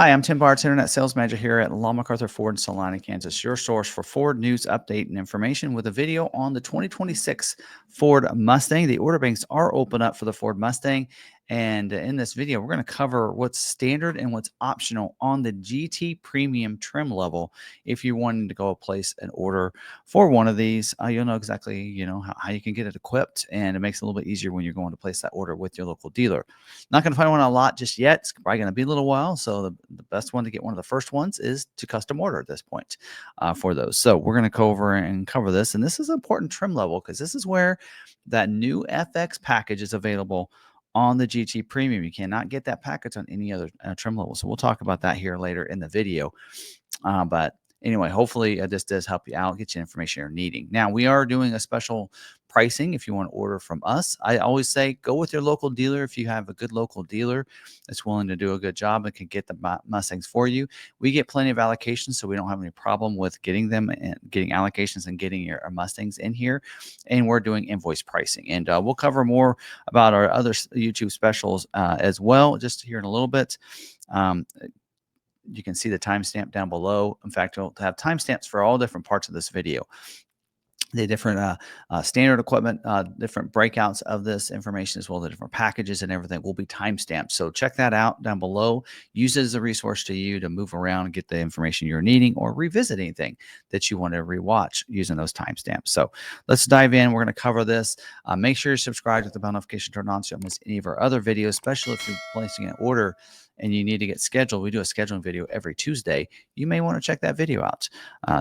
Hi, I'm tbartz, Internet Sales Manager here at McArthur Ford in Salina, Kansas, your source for Ford news, update, and information with a video on the 2026 Ford Mustang. The order banks are open up for the Ford Mustang. And in this video, we're going to cover what's standard and what's optional on the GT Premium trim level. If you're wanting to go place an order for one of these, you'll know exactly, how you can get it equipped, and it makes it a little bit easier when you're going to place that order with your local dealer. Not going to find one on a lot just yet. It's probably going to be a little while. So the best one to get one of the first ones is to custom order at this point for those. So we're going to go over and cover this. And this is an important trim level because this is where that new FX package is available on the GT Premium. You cannot get that package on any other trim level. So we'll talk about that here later in the video. But anyway, hopefully this does help you out, get you information you're needing. Now, we are doing a special pricing if you want to order from us. I always say go with your local dealer. If you have a good local dealer that's willing to do a good job and can get the Mustangs for you, we get plenty of allocations, so we don't have any problem with getting them and getting allocations and getting our Mustangs in here. And we're doing invoice pricing, and we'll cover more about our other YouTube specials as well, just here in a little bit. You can see the timestamp down below. In fact, we'll have timestamps for all different parts of this video. The different standard equipment, different breakouts of this information, as well as the different packages and everything will be timestamped. So check that out down below. Use it as a resource to you to move around and get the information you're needing, or revisit anything that you want to rewatch using those timestamps. So let's dive in. We're going to cover this. Make sure you're subscribed with the bell notification turned on so you don't miss any of our other videos, especially if you're placing an order and you need to get scheduled. We do a scheduling video every Tuesday. You may want to check that video out.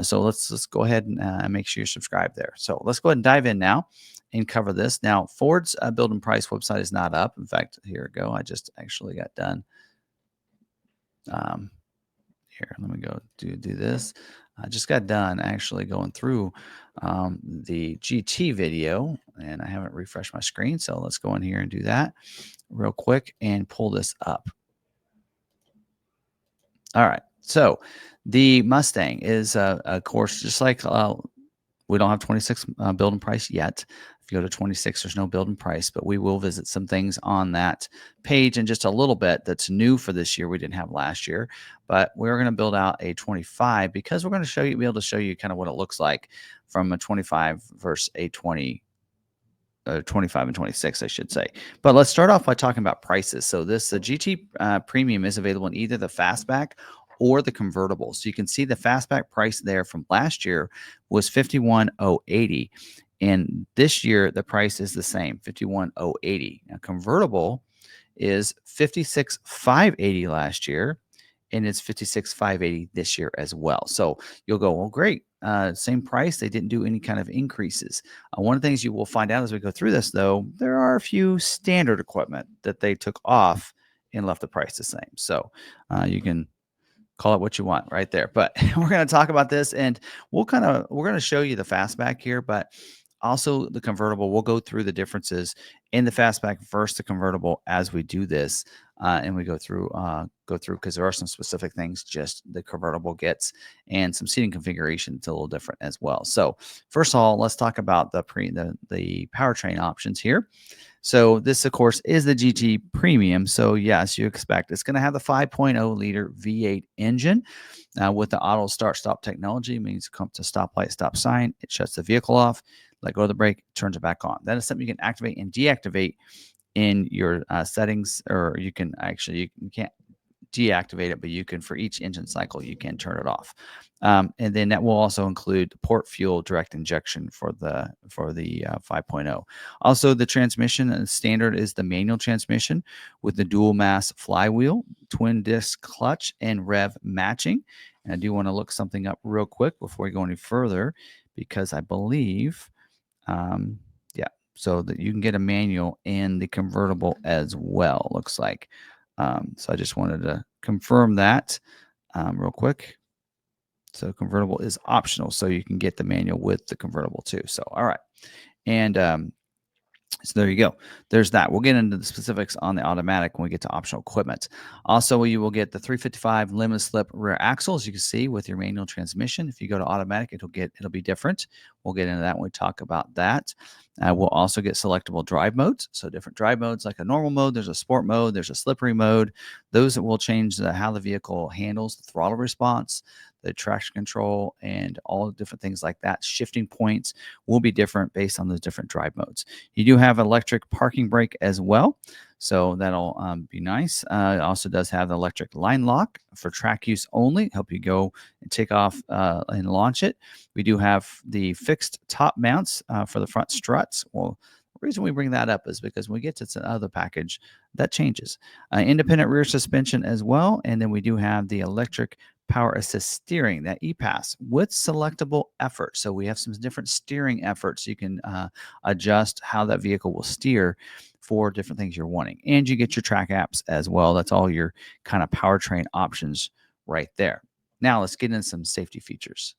So let's go ahead and make sure you're subscribed there. So let's go ahead and dive in now and cover this. Now, Ford's build and price website is not up. In fact, here we go. I just actually got done. Here, let me go do this. I just got done actually going through the GT video, and I haven't refreshed my screen. So let's go in here and do that real quick and pull this up. All right, so the Mustang is, of course, just like we don't have 26 build and price yet. If you go to 26, there's no build and price, but we will visit some things on that page in just a little bit that's new for this year we didn't have last year. But we're going to build out a 25 because we're going to be able to show you kind of what it looks like from a 25 versus a 25 and 26, I should say. But let's start off by talking about prices. So this GT Premium is available in either the fastback or the convertible. So you can see the fastback price there from last year was $51,080, and this year the price is the same, $51,080. Now convertible is $56,580 last year, and it's $56,580 this year as well. So you'll go, well, great. Same price. They didn't do any kind of increases. One of the things you will find out as we go through this, though, there are a few standard equipment that they took off and left the price the same. So you can call it what you want right there. But we're going to talk about this, and we're going to show you the fastback here, but also the convertible. We'll go through the differences in the fastback versus the convertible as we do this, and we go through because there are some specific things just the convertible gets, and some seating configuration that's a little different as well. So first of all, let's talk about the powertrain options here. So this, of course, is the GT Premium. So yes, you expect it's going to have the 5.0 liter V8 engine with the auto start stop technology. It means it comes to stoplight, stop sign, it shuts the vehicle off, let go of the brake, turns it back on. That is something you can activate and deactivate in your settings, or you can actually, you can't deactivate it, but you can, for each engine cycle, you can turn it off. And then that will also include port fuel direct injection for the 5.0. Also, the transmission standard is the manual transmission with the dual mass flywheel, twin disc clutch, and rev matching. And I do want to look something up real quick before we go any further, because I believe, so that you can get a manual in the convertible as well, looks like. So I just wanted to confirm that real quick. So convertible is optional, so you can get the manual with the convertible too. So, all right. And so there you go. There's that. We'll get into the specifics on the automatic when we get to optional equipment. Also, you will get the 355 limited slip rear axle, as you can see, with your manual transmission. If you go to automatic, it'll be different We'll get into that when we talk about that. We'll also get selectable drive modes. So different drive modes, like a normal mode, there's a sport mode, there's a slippery mode. Those that will change how the vehicle handles the throttle response, the traction control, and all the different things like that. Shifting points will be different based on those different drive modes. You do have electric parking brake as well, so that'll be nice. It also does have the electric line lock for track use only, help you go and take off and launch it. We do have the fixed top mounts for the front struts. Well, the reason we bring that up is because when we get to the other package, that changes. Independent rear suspension as well, and then we do have the electric power assist steering, that EPAS, with selectable effort. So we have some different steering efforts. You can adjust how that vehicle will steer for different things you're wanting. And you get your track apps as well. That's all your kind of powertrain options right there. Now let's get into some safety features.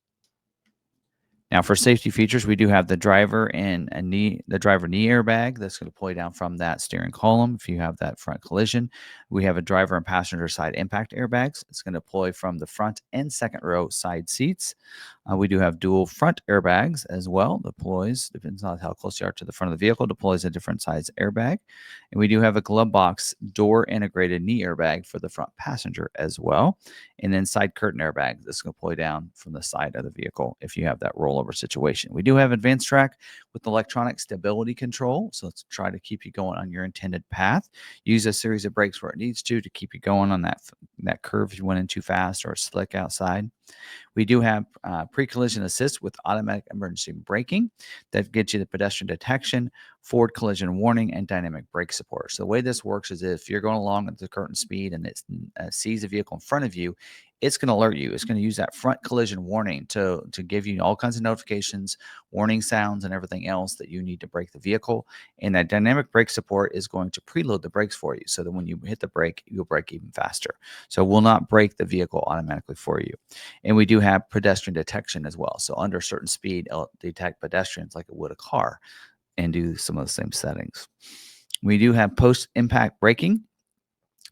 Now, for safety features, we do have the driver and the driver knee airbag that's going to deploy down from that steering column if you have that front collision. We have a driver and passenger side impact airbags. It's going to deploy from the front and second row side seats. We do have dual front airbags as well. Deploys, depends on how close you are to the front of the vehicle, deploys a different size airbag. And we do have a glove box door integrated knee airbag for the front passenger as well. And then side curtain airbag that's going to deploy down from the side of the vehicle if you have that rollover situation. We do have advanced track with electronic stability control. So let's try to keep you going on your intended path. Use a series of brakes where it needs to keep you going on that curve if you went in too fast or slick outside. We do have pre-collision assist with automatic emergency braking that gets you the pedestrian detection, forward collision warning, and dynamic brake support. So the way this works is if you're going along at the current speed and it sees a vehicle in front of you, it's going to alert you. It's going to use that front collision warning to give you all kinds of notifications, warning sounds, and everything else that you need to brake the vehicle. And that dynamic brake support is going to preload the brakes for you so that when you hit the brake, you'll brake even faster. So it will not brake the vehicle automatically for you. And we do have pedestrian detection as well. So under a certain speed, it'll detect pedestrians like it would a car and do some of the same settings. We do have post-impact braking.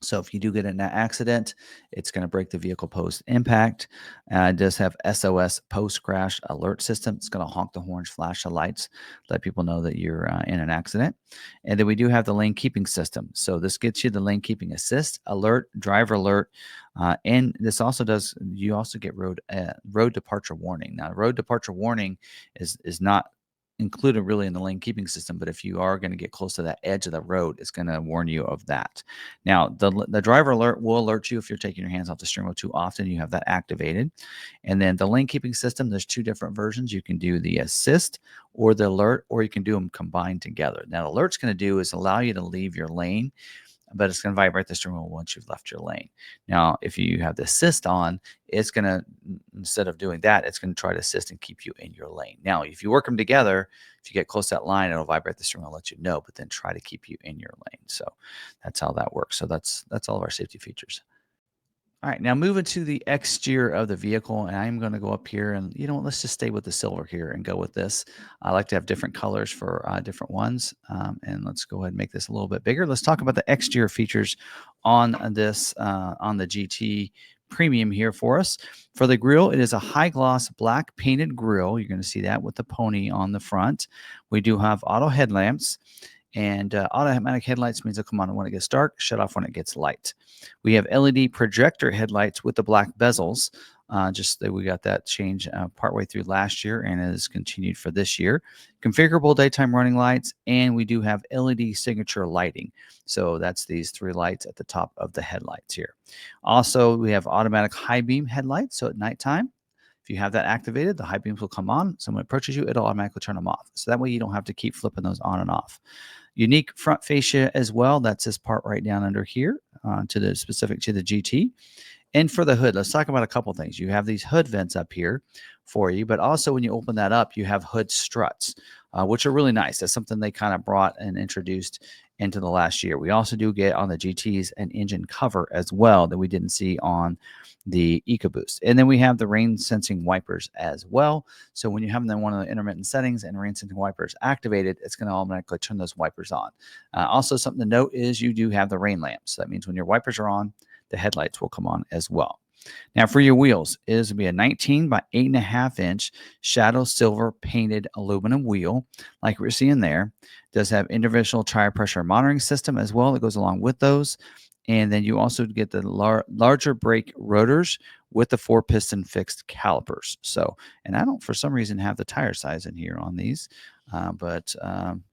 So if you do get in an accident, it's going to brake the vehicle post-impact. It does have SOS post-crash alert system. It's going to honk the horns, flash the lights, let people know that you're in an accident. And then we do have the lane keeping system. So this gets you the lane keeping assist, alert, driver alert, and this also does. You also get road departure warning. Now, road departure warning is not included really in the lane keeping system, but if you are going to get close to that edge of the road, it's going to warn you of that. Now, the driver alert will alert you if you're taking your hands off the steering wheel too often. You have that activated. And then the lane keeping system, there's two different versions. You can do the assist or the alert, or you can do them combined together. Now, the alert's going to do is allow you to leave your lane, but it's going to vibrate the steering wheel once you've left your lane. Now, if you have the assist on, it's going to, instead of doing that, it's going to try to assist and keep you in your lane. Now, if you work them together, if you get close to that line, it'll vibrate the steering wheel, let you know, but then try to keep you in your lane. So that's how that works. So that's all of our safety features. All right, now moving to the exterior of the vehicle, and I'm going to go up here and, let's just stay with the silver here and go with this. I like to have different colors for different ones, and let's go ahead and make this a little bit bigger. Let's talk about the exterior features on this, on the GT Premium here for us. For the grille, it is a high gloss black painted grille. You're going to see that with the pony on the front. We do have auto headlamps. And automatic headlights means they'll come on when it gets dark, shut off when it gets light. We have LED projector headlights with the black bezels. Just that we got that change partway through last year and is continued for this year. Configurable daytime running lights, and we do have LED signature lighting. So that's these three lights at the top of the headlights here. Also, we have automatic high beam headlights. So at nighttime, if you have that activated, the high beams will come on. Someone approaches you, it'll automatically turn them off. So that way you don't have to keep flipping those on and off. Unique front fascia as well. That's this part right down under here to the specific to the GT. And for the hood, let's talk about a couple things. You have these hood vents up here for you, but also when you open that up, you have hood struts, which are really nice. That's something they kind of brought and introduced into the last year. We also do get on the GTs an engine cover as well that we didn't see on the EcoBoost. And then we have the rain sensing wipers as well. So when you have them one of the intermittent settings and rain sensing wipers activated, it's going to automatically turn those wipers on. Also, something to note is you do have the rain lamps. So that means when your wipers are on, the headlights will come on as well. Now for your wheels, it is going to be a 19 by 8.5 inch shadow silver painted aluminum wheel, like we're seeing there. It does have individual tire pressure monitoring system as well that goes along with those. And then you also get the larger brake rotors with the 4-piston fixed calipers. So, and I don't for some reason have the tire size in here on these, but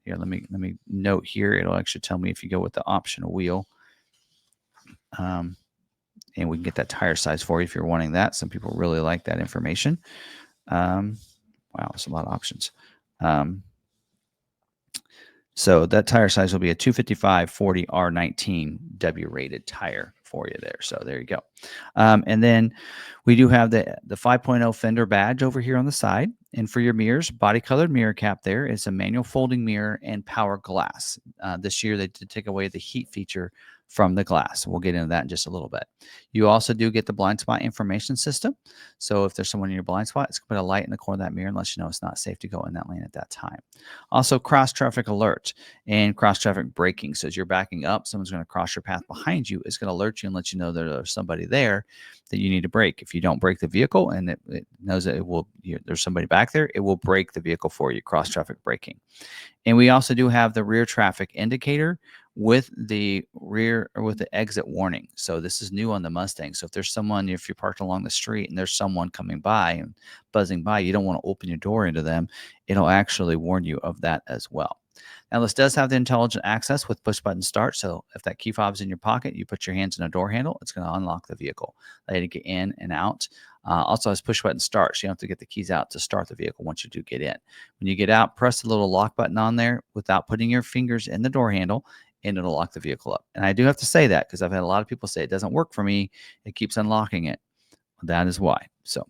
here let me note here. It'll actually tell me if you go with the optional wheel. And we can get that tire size for you if you're wanting that. Some people really like that information. Wow, that's a lot of options. So that tire size will be a 255 40 R19 W rated tire for you there. So there you go. And then we do have the 5.0 fender badge over here on the side. And for your mirrors, body colored mirror cap there is a manual folding mirror and power glass. This year they did take away the heat feature from the glass. We'll get into that in just a little bit. You also do get the blind spot information system. So if there's someone in your blind spot, it's going to put a light in the corner of that mirror and let you know it's not safe to go in that lane at that time. Also, cross traffic alert and cross traffic braking. So as you're backing up, someone's going to cross your path behind you. It's going to alert you and let you know that there's somebody there that you need to brake. If you don't brake the vehicle and it knows that there's somebody back there, it will brake the vehicle for you, cross traffic braking. And we also do have the rear traffic indicator with the exit warning. So this is new on the Mustang. So if you're parked along the street and there's someone coming by and buzzing by, you don't want to open your door into them. It'll actually warn you of that as well. Now, this does have the intelligent access with push button start. So if that key fob's in your pocket, you put your hands in a door handle, it's going to unlock the vehicle, let you get in and out. Also has push button start, so you don't have to get the keys out to start the vehicle once you do get in. When you get out, press the little lock button on there without putting your fingers in the door handle, and it'll lock the vehicle up. And I do have to say that because I've had a lot of people say it doesn't work for me. It keeps unlocking it. That is why. So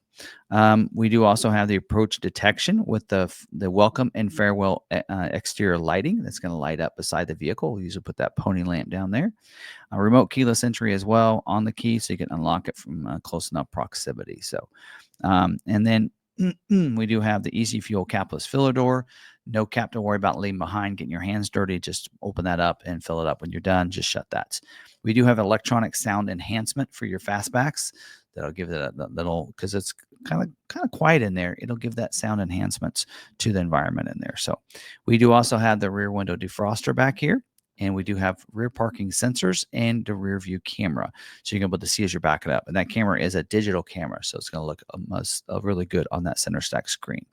we do also have the approach detection with the welcome and farewell exterior lighting that's going to light up beside the vehicle. We usually put that pony lamp down there. A remote keyless entry as well on the key, so you can unlock it from close enough proximity. So, and then we do have the easy fuel capless filler door. No cap to worry about leaving behind, getting your hands dirty. Just open that up and fill it up. When you're done, just shut that. We do have electronic sound enhancement for your fastbacks. That'll give it a little, because it's kind of quiet in there. It'll give that sound enhancements to the environment in there. So we do also have the rear window defroster back here. And we do have rear parking sensors and the rear view camera. So you're going to be able to see as you're backing up. And that camera is a digital camera. So it's going to look really good on that center stack screen.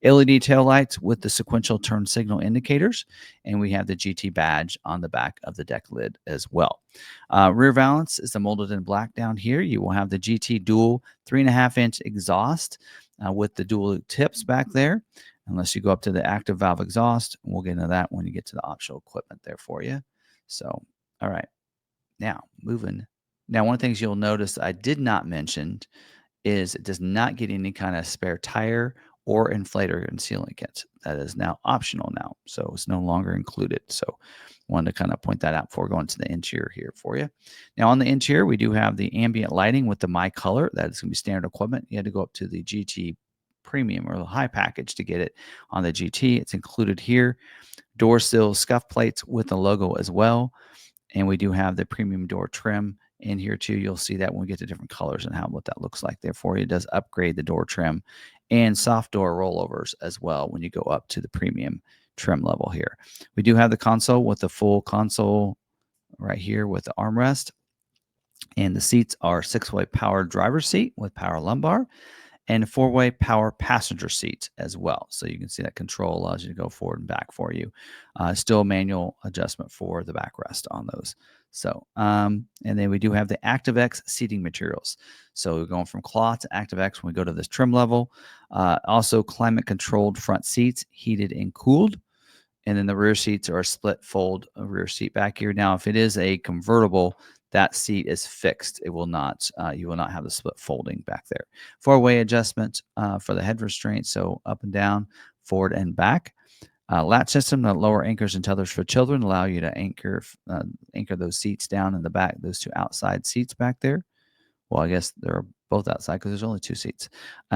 LED taillights with the sequential turn signal indicators. And we have the GT badge on the back of the deck lid as well. Rear valance is the molded in black down here. You will have the GT dual 3.5-inch exhaust with the dual tips back there. Unless you go up to the active valve exhaust. We'll get into that when you get to the optional equipment there for you. So, all right. Now, moving. Now, one of the things you'll notice I did not mention is it does not get any kind of spare tire or inflator and sealing kits. That is now optional now. So it's no longer included. So wanted to kind of point that out before going to the interior here for you. Now on the interior, we do have the ambient lighting with the My Color. That is going to be standard equipment. You had to go up to the GT Premium or the high package to get it on the GT. It's included here. Door sills, scuff plates with the logo as well. And we do have the premium door trim in here too. You'll see that when we get to different colors and what that looks like there for you. It does upgrade the door trim and soft door rollovers as well when you go up to the premium trim level here. We do have the console with the full console right here with the armrest. And the seats are 6-way power driver's seat with power lumbar and 4-way power passenger seats as well. So you can see that control allows you to go forward and back for you. Still manual adjustment for the backrest on those. So, and then we do have the ActiveX seating materials. So we're going from cloth to ActiveX when we go to this trim level. Also climate controlled front seats, heated and cooled. And then the rear seats are a split fold rear seat back here. Now, if it is a convertible, that seat is fixed. It will not, you will not have the split folding back there. 4-way adjustment for the head restraint, so up and down, forward and back. Latch system that lower anchors and tethers for children allow you to anchor those seats down in the back, those two outside seats back there. Well, I guess they're both outside because there's only two seats.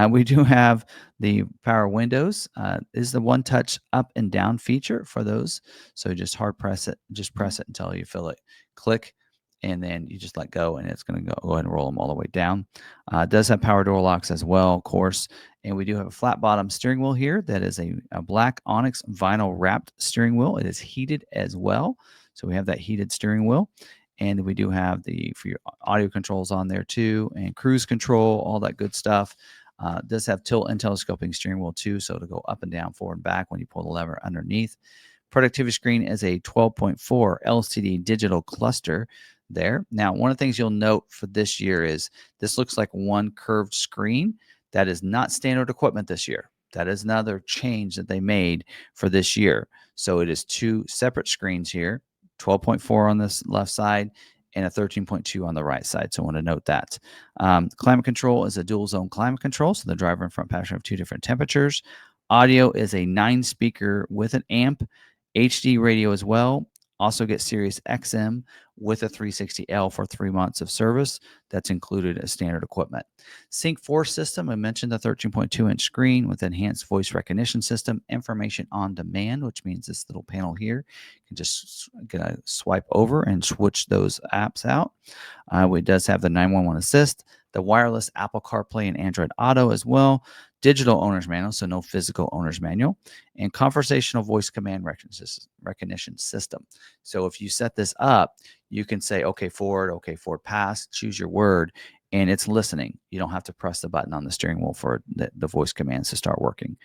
We do have the power windows. Is the one-touch up and down feature for those. So just hard press it. Just press it until you feel it click. and then you just let go, and it's going to go ahead and roll them all the way down. It does have power door locks as well, of course. And we do have a flat bottom steering wheel here that is a black onyx vinyl wrapped steering wheel. It is heated as well. So we have that heated steering wheel. And we do have for your audio controls on there too, and cruise control, all that good stuff. It does have tilt and telescoping steering wheel too, so to go up and down, forward and back when you pull the lever underneath. Productivity screen is a 12.4 LCD digital cluster there. Now, one of the things you'll note for this year is this looks like one curved screen. That is not standard equipment this year. That is another change that they made for this year. So it is two separate screens here, 12.4 on this left side and a 13.2 on the right side. So I want to note that. Climate control is a dual zone climate control. So the driver and front passenger have two different temperatures. Audio is a 9-speaker with an amp, HD radio as well. Also get Sirius XM with a 360L for 3 months of service. That's included as standard equipment. Sync 4 system, I mentioned the 13.2-inch screen with enhanced voice recognition system, information on demand, which means this little panel here can just swipe over and switch those apps out. It does have the 911 assist, the wireless Apple CarPlay and Android Auto as well, digital owner's manual, so no physical owner's manual, and conversational voice command recognition system. So if you set this up, you can say, okay, Ford pass, choose your word, and it's listening. You don't have to press the button on the steering wheel for the voice commands to start working.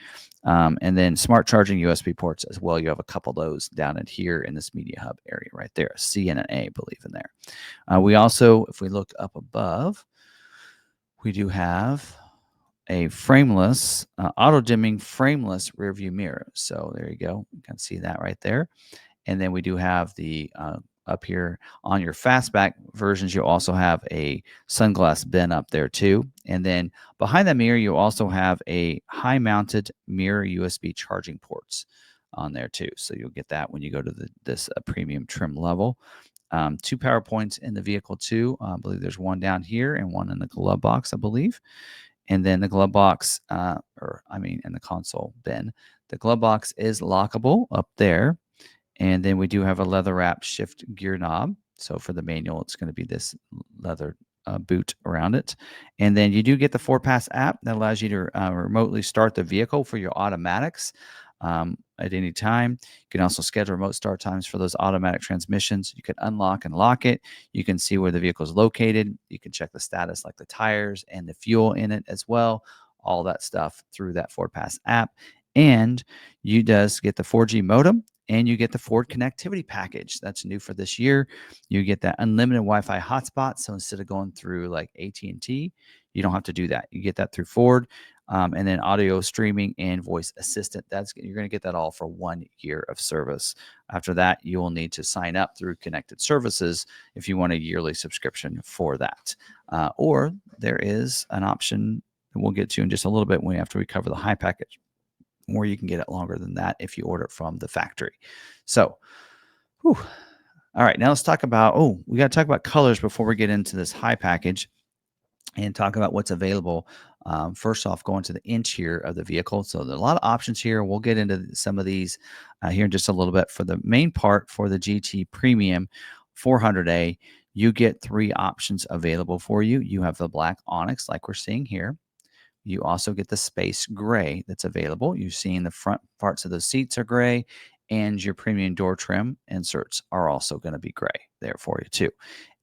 And then smart charging USB ports as well. You have a couple of those down in here in this media hub area right there, a C and an A, I believe in there. We also, if we look up above, we do have a frameless, auto-dimming frameless rear view mirror. So there you go. You can see that right there. And then we do have the up here on your fastback versions, you also have a sunglass bin up there too. And then behind that mirror, you also have a high-mounted mirror USB charging ports on there too. So you'll get that when you go to this premium trim level. 2 power points in the vehicle too. I believe there's one down here and one in the glove box, I believe. And then the glove box, in the console bin. The glove box is lockable up there. And then we do have a leather wrap shift gear knob. So for the manual, it's going to be this leather boot around it. And then you do get the 4Pass app that allows you to remotely start the vehicle for your automatics at any time. You can also schedule remote start times for those automatic transmissions. You can unlock and lock it. You can see where the vehicle is located. You can check the status like the tires and the fuel in it as well. All that stuff through that 4Pass app. And you does get the 4G modem, and you get the Ford connectivity package. That's new for this year. You get that unlimited Wi-Fi hotspot. So instead of going through like AT&T, you don't have to do that. You get that through Ford. And then audio streaming and voice assistant. You're going to get that all for 1 year of service. After that, you will need to sign up through Connected Services if you want a yearly subscription for that. Or there is an option that we'll get to in just a little bit after we cover the high package, or you can get it longer than that if you order it from the factory. So, all right, now let's talk about, we got to talk about colors before we get into this high package and talk about what's available. First off, going to the interior of the vehicle. So there's a lot of options here. We'll get into some of these here in just a little bit. For the main part, for the GT Premium 400A, you get 3 options available for you. You have the black onyx like we're seeing here. You also get the space gray that's available. You've seen the front parts of the seats are gray, and your premium door trim inserts are also going to be gray there for you too.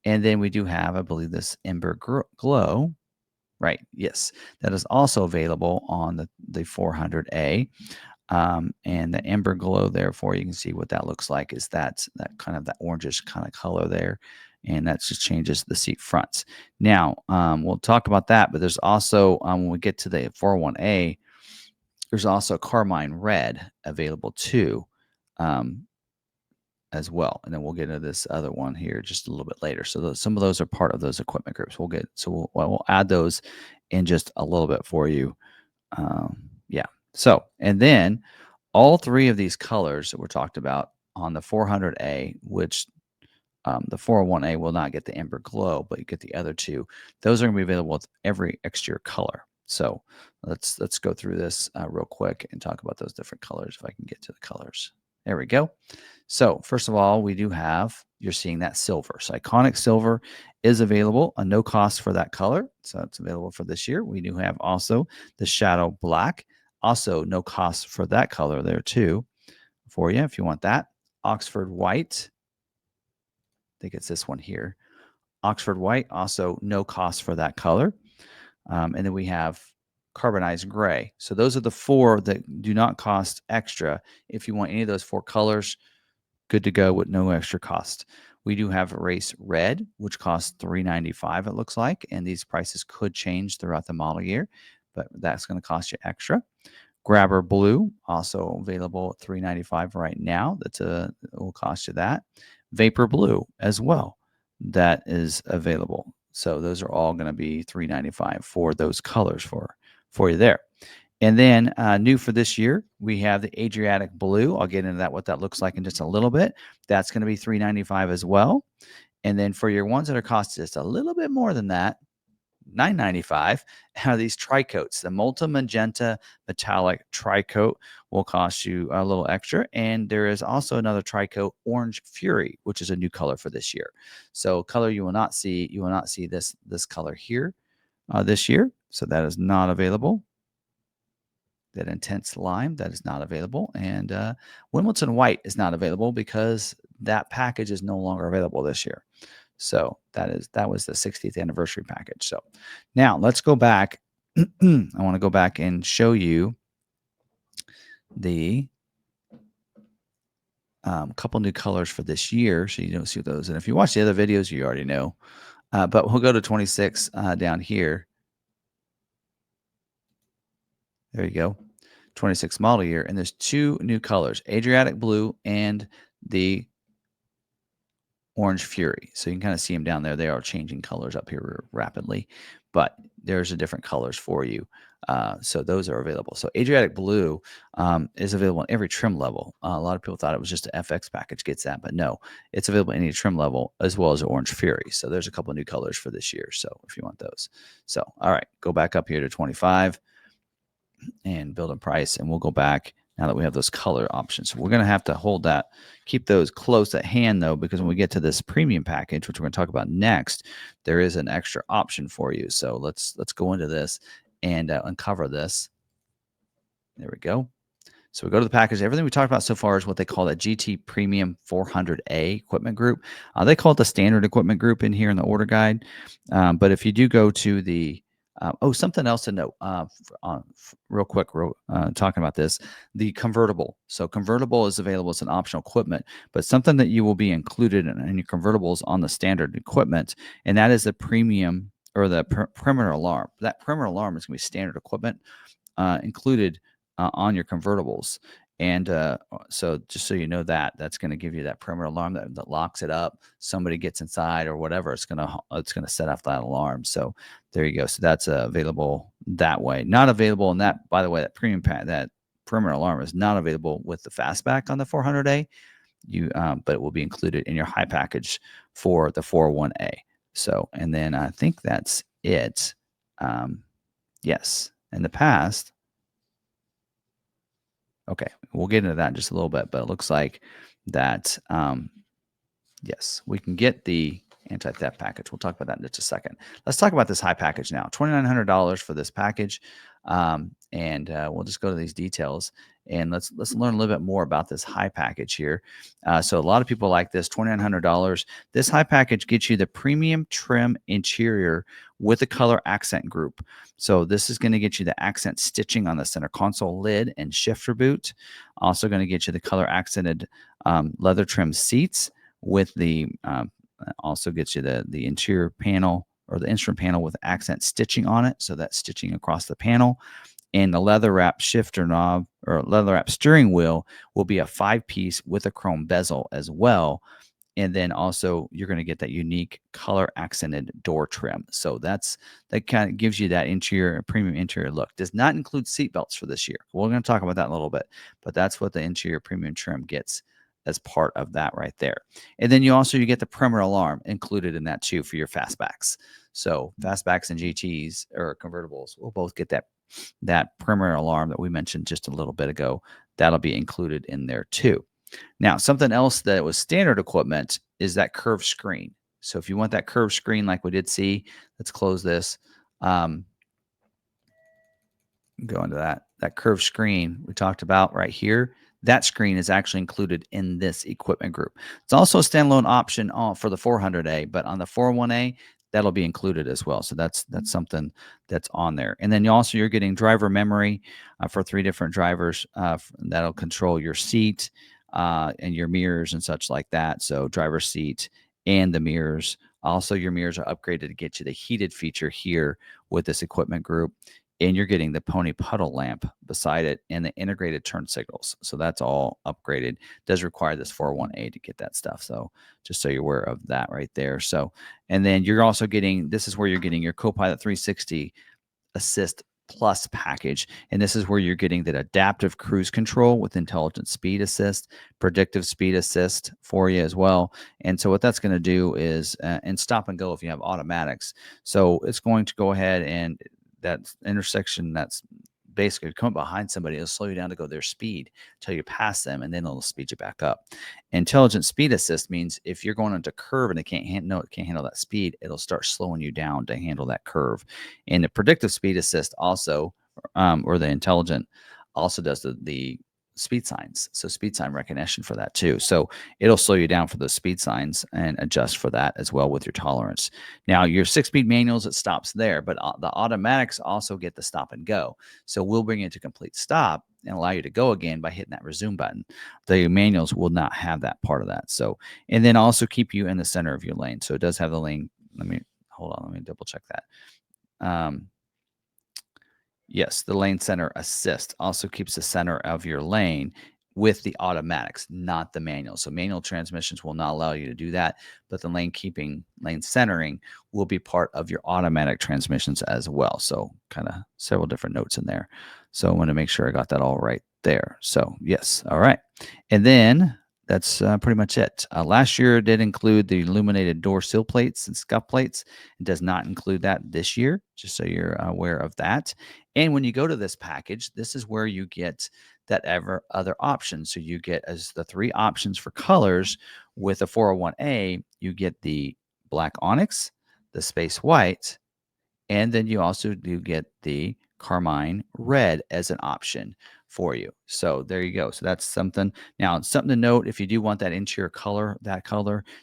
And then we do have, I believe, this Ember Glow. Right. Yes. That is also available on the 400A. And the Ember Glow there for you can see what that looks like is that kind of that orangish kind of color there. And that just changes the seat fronts. Now, we'll talk about that, but there's also, when we get to the 401A, there's also Carmine Red available too, as well. And then we'll get into this other one here just a little bit later. So some of those are part of those equipment groups. We'll add those in just a little bit for you. Yeah. So, and then all 3 of these colors that we're talked about on the 400A, which the 401A will not get the Ember Glow, but you get the other 2. Those are going to be available with every exterior color. So let's go through this real quick and talk about those different colors if I can get to the colors. There we go. So first of all, we do have, you're seeing that silver. So iconic silver is available, a no cost for that color. So it's available for this year. We do have also the shadow black, also no cost for that color there too for you if you want that. Oxford white, I think it's this one here. Oxford white, also no cost for that color. And then we have carbonized gray. So those are the four that do not cost extra. If you want any of those four colors, good to go with no extra cost. We do have race red, which costs $395, it looks like, and these prices could change throughout the model year, but that's going to cost you extra. Grabber blue, also available at $395 right now. Will cost you that. Vapor blue as well, that is available. So those are all going to be $395 for those colors for you there. And then new for this year, we have the Adriatic blue. I'll get into that, what that looks like in just a little bit. That's going to be $395 as well. And then for your ones that are costing just a little bit more than that, $995, are these tricoats. The multi magenta metallic tricoat will cost you a little extra. And there is also another tricoat, Orange Fury, which is a new color for this year. So color you will not see this color here this year. So that is not available. That intense lime, that is not available. And Wimbledon white is not available because that package is no longer available this year. So that was the 60th anniversary package. So now let's go back. I want to go back and show you the couple new colors for this year, so you don't see those. And if you watch the other videos, you already know. But we'll go to 26 down here. There you go. 26 model year, and there's two new colors, Adriatic blue and the Orange Fury. So you can kind of see them down there. They are changing colors up here rapidly, but there's a different colors for you. So those are available. So Adriatic blue is available in every trim level. A lot of people thought it was just an FX package gets that, but no, it's available in any trim level as well as Orange Fury. So there's a couple of new colors for this year. So if you want those. So, all right, go back up here to 25 and build a price, and we'll go back now that we have those color options. So we're going to have to keep those close at hand though, because when we get to this premium package, which we're going to talk about next, there is an extra option for you. So let's go into this and uncover this. There we go. So we go to the package. Everything we talked about so far is what they call the GT Premium 400A equipment group. They call it the standard equipment group in here in the order guide. But if you do go to the something else to note real quick, talking about this, the convertible. So convertible is available as an optional equipment, but something that you will be included in your convertibles on the standard equipment, and that is the premium or the perimeter alarm. That perimeter alarm is going to be standard equipment included on your convertibles. And so just so you know that's going to give you that perimeter alarm that locks it up. Somebody gets inside or whatever, it's going to set off that alarm. So there you go. So that's available that way. Not available in that, by the way, that that perimeter alarm is not available with the fastback on the 400A. But it will be included in your high package for the 401A. So, and then I think that's it. Yes, in the past. Okay, we'll get into that in just a little bit, but it looks like that, yes, we can get the anti-theft package. We'll talk about that in just a second. Let's talk about this high package now. $2,900 for this package, and we'll just go to these details, and let's learn a little bit more about this high package here. So a lot of people like this, $2,900. This high package gets you the premium trim interior with a color accent group. So this is going to get you the accent stitching on the center console lid and shifter boot. Also going to get you the color accented leather trim seats with the also gets you the interior panel or the instrument panel with accent stitching on it. So that's stitching across the panel. And the leather wrap shifter knob or leather wrap steering wheel will be a 5-piece with a chrome bezel as well. And then also you're going to get that unique color accented door trim. So that kind of gives you that premium interior look. Does not include seat belts for this year. We're going to talk about that in a little bit, but that's what the interior premium trim gets as part of that right there. And then you get the perimeter alarm included in that too for your fastbacks. So fastbacks and GTs or convertibles will both get that perimeter alarm that we mentioned just a little bit ago. That'll be included in there too. Now, something else that was standard equipment is that curved screen. So if you want that curved screen like we did see, let's close this. Um, go into that curved screen we talked about right here. That screen is actually included in this equipment group. It's also a standalone option for the 400A, but on the 401A, that'll be included as well. So that's something that's on there. And then you're getting driver memory for 3 different drivers that'll control your seat and your mirrors and such like that. So driver seat and the mirrors. Also, your mirrors are upgraded to get you the heated feature here with this equipment group, and you're getting the pony puddle lamp beside it and the integrated turn signals. So that's all upgraded. Does require this 401A to get that stuff. So just so you're aware of that right there. So, and then you're also getting, this is where you're getting your Copilot 360 Assist Plus package. And this is where you're getting that adaptive cruise control with intelligent speed assist, predictive speed assist for you as well. And so what that's going to do is, and stop and go if you have automatics. So it's going to go ahead and that intersection that's basically come behind somebody, it'll slow you down to go their speed until you pass them, and then it'll speed you back up. Intelligent speed assist means if you're going into curve and it can't handle that speed, it'll start slowing you down to handle that curve. And the predictive speed assist also, or the intelligent, also does the speed signs. So speed sign recognition for that too. So it'll slow you down for those speed signs and adjust for that as well with your tolerance. Now your 6-speed manuals, it stops there, but the automatics also get the stop and go. So we'll bring it to complete stop and allow you to go again by hitting that resume button. The manuals will not have that part of that. So, and then also keep you in the center of your lane. So it does have the lane. Let me double check that. Yes, the lane center assist also keeps the center of your lane with the automatics, not the manual. So manual transmissions will not allow you to do that, but the lane centering will be part of your automatic transmissions as well. So kind of several different notes in there. So I want to make sure I got that all right there. So yes, all right. And then that's pretty much it. Last year did include the illuminated door sill plates and scuff plates. It does not include that this year, just so you're aware of that. And when you go to this package, this is where you get that other option. So you get as the 3 options for colors with a 401A, you get the black onyx, the space white, and then you also do get the carmine red as an option for you. So there you go. So that's something. Now, something to note, if you do want that interior color,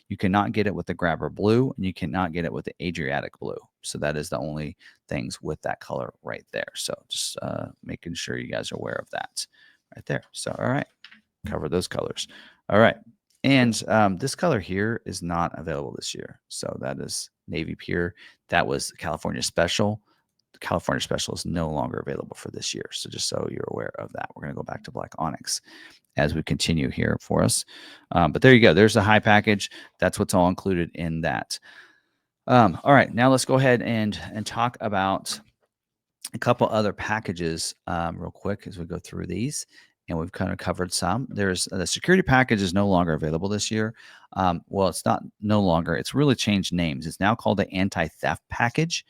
you cannot get it with the grabber blue, and you cannot get it with the Adriatic blue. So that is the only things with that color right there. So just making sure you guys are aware of that right there. So, all right, cover those colors. All right. And this color here is not available this year. So that is Navy Pure. That was California Special. The California Special is no longer available for this year. So just so you're aware of that, we're going to go back to Black Onyx as we continue here for us. But there you go. There's the high package. That's what's all included in that. All right. Now let's go ahead and talk about a couple other packages real quick as we go through these. And we've kind of covered some. There's the security package is no longer available this year. Well, it's not no longer. It's really changed names. It's now called the anti-theft package.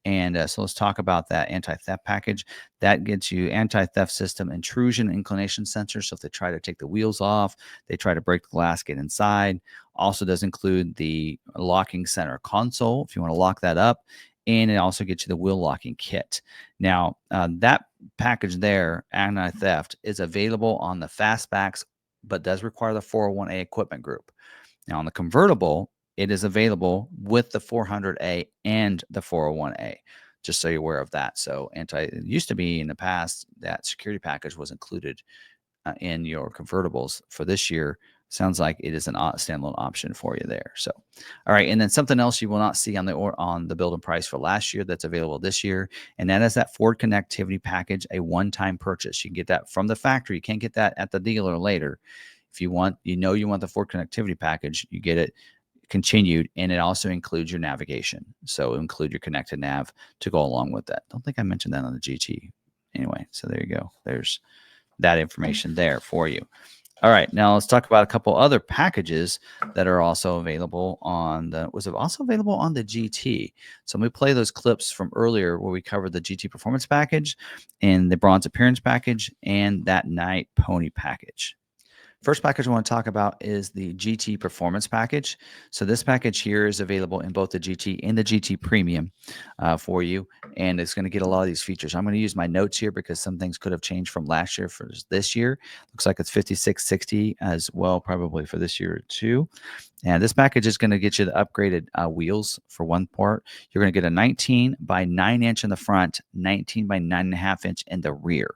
And so let's talk about that anti-theft package. That gets you anti-theft system intrusion inclination sensor. So if they try to take the wheels off, they try to break the glass, get inside. Also does include the locking center console if you want to lock that up. And it also gets you the wheel locking kit. Now, that package there, anti-theft, is available on the fastbacks, but does require the 401A equipment group. Now, on the convertible, it is available with the 400A and the 401A, just so you're aware of that. So it used to be in the past that security package was included in your convertibles. For this year, sounds like it is a standalone option for you there. So, all right. And then something else you will not see on the build and price for last year that's available this year, and that is that Ford connectivity package, a one-time purchase. You can get that from the factory. You can't get that at the dealer later. If you want, you want the Ford connectivity package, you get it continued, and it also includes your navigation. So include your connected nav to go along with that. Don't think I mentioned that on the GT. Anyway, so there you go. There's that information there for you. All right, now let's talk about a couple other packages that are also available on the GT. So let me play those clips from earlier where we covered the GT Performance package and the Bronze Appearance package and that Nite Pony package. First package I want to talk about is the GT Performance Package. So this package here is available in both the GT and the GT Premium for you, and it's going to get a lot of these features. I'm going to use my notes here because some things could have changed from last year for this year. Looks like it's 5660 as well, probably for this year too. And this package is going to get you the upgraded wheels for one part. You're going to get a 19 by 9 inch in the front, 19 by 9.5 inch in the rear.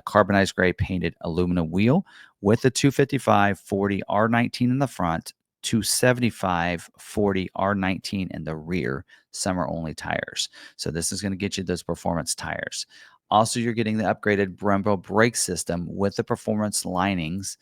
Carbonized gray painted aluminum wheel with the 255 40 R19 in the front, 275 40 R19 in the rear, summer only tires. So this is going to get you those performance tires. Also, you're getting the upgraded Brembo brake system with the performance linings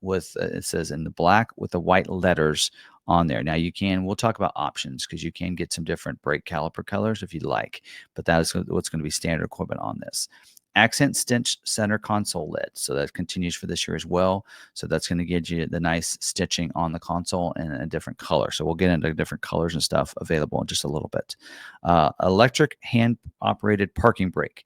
with it says in the black with the white letters on there. Now we'll talk about options because you can get some different brake caliper colors if you'd like, but that is what's going to be standard equipment on this. Accent stitch center console lid. So that continues for this year as well. So that's going to give you the nice stitching on the console in a different color. So we'll get into different colors and stuff available in just a little bit. Electric hand operated parking brake.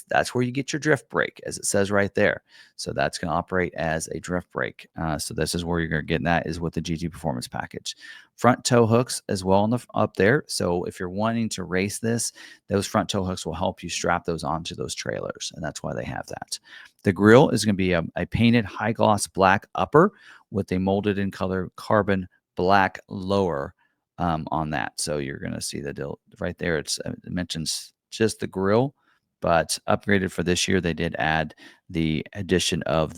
That's where you get your drift brake, as it says right there. So that's going to operate as a drift brake. So this is where you're going to get that is with the GT Performance Package. Front tow hooks as well up there. So if you're wanting to race this, those front tow hooks will help you strap those onto those trailers, and that's why they have that. The grille is going to be a painted high gloss black upper with a molded in color carbon black lower on that. So you're going to see the deal right there. It mentions just the grille. But upgraded for this year, they did add the addition of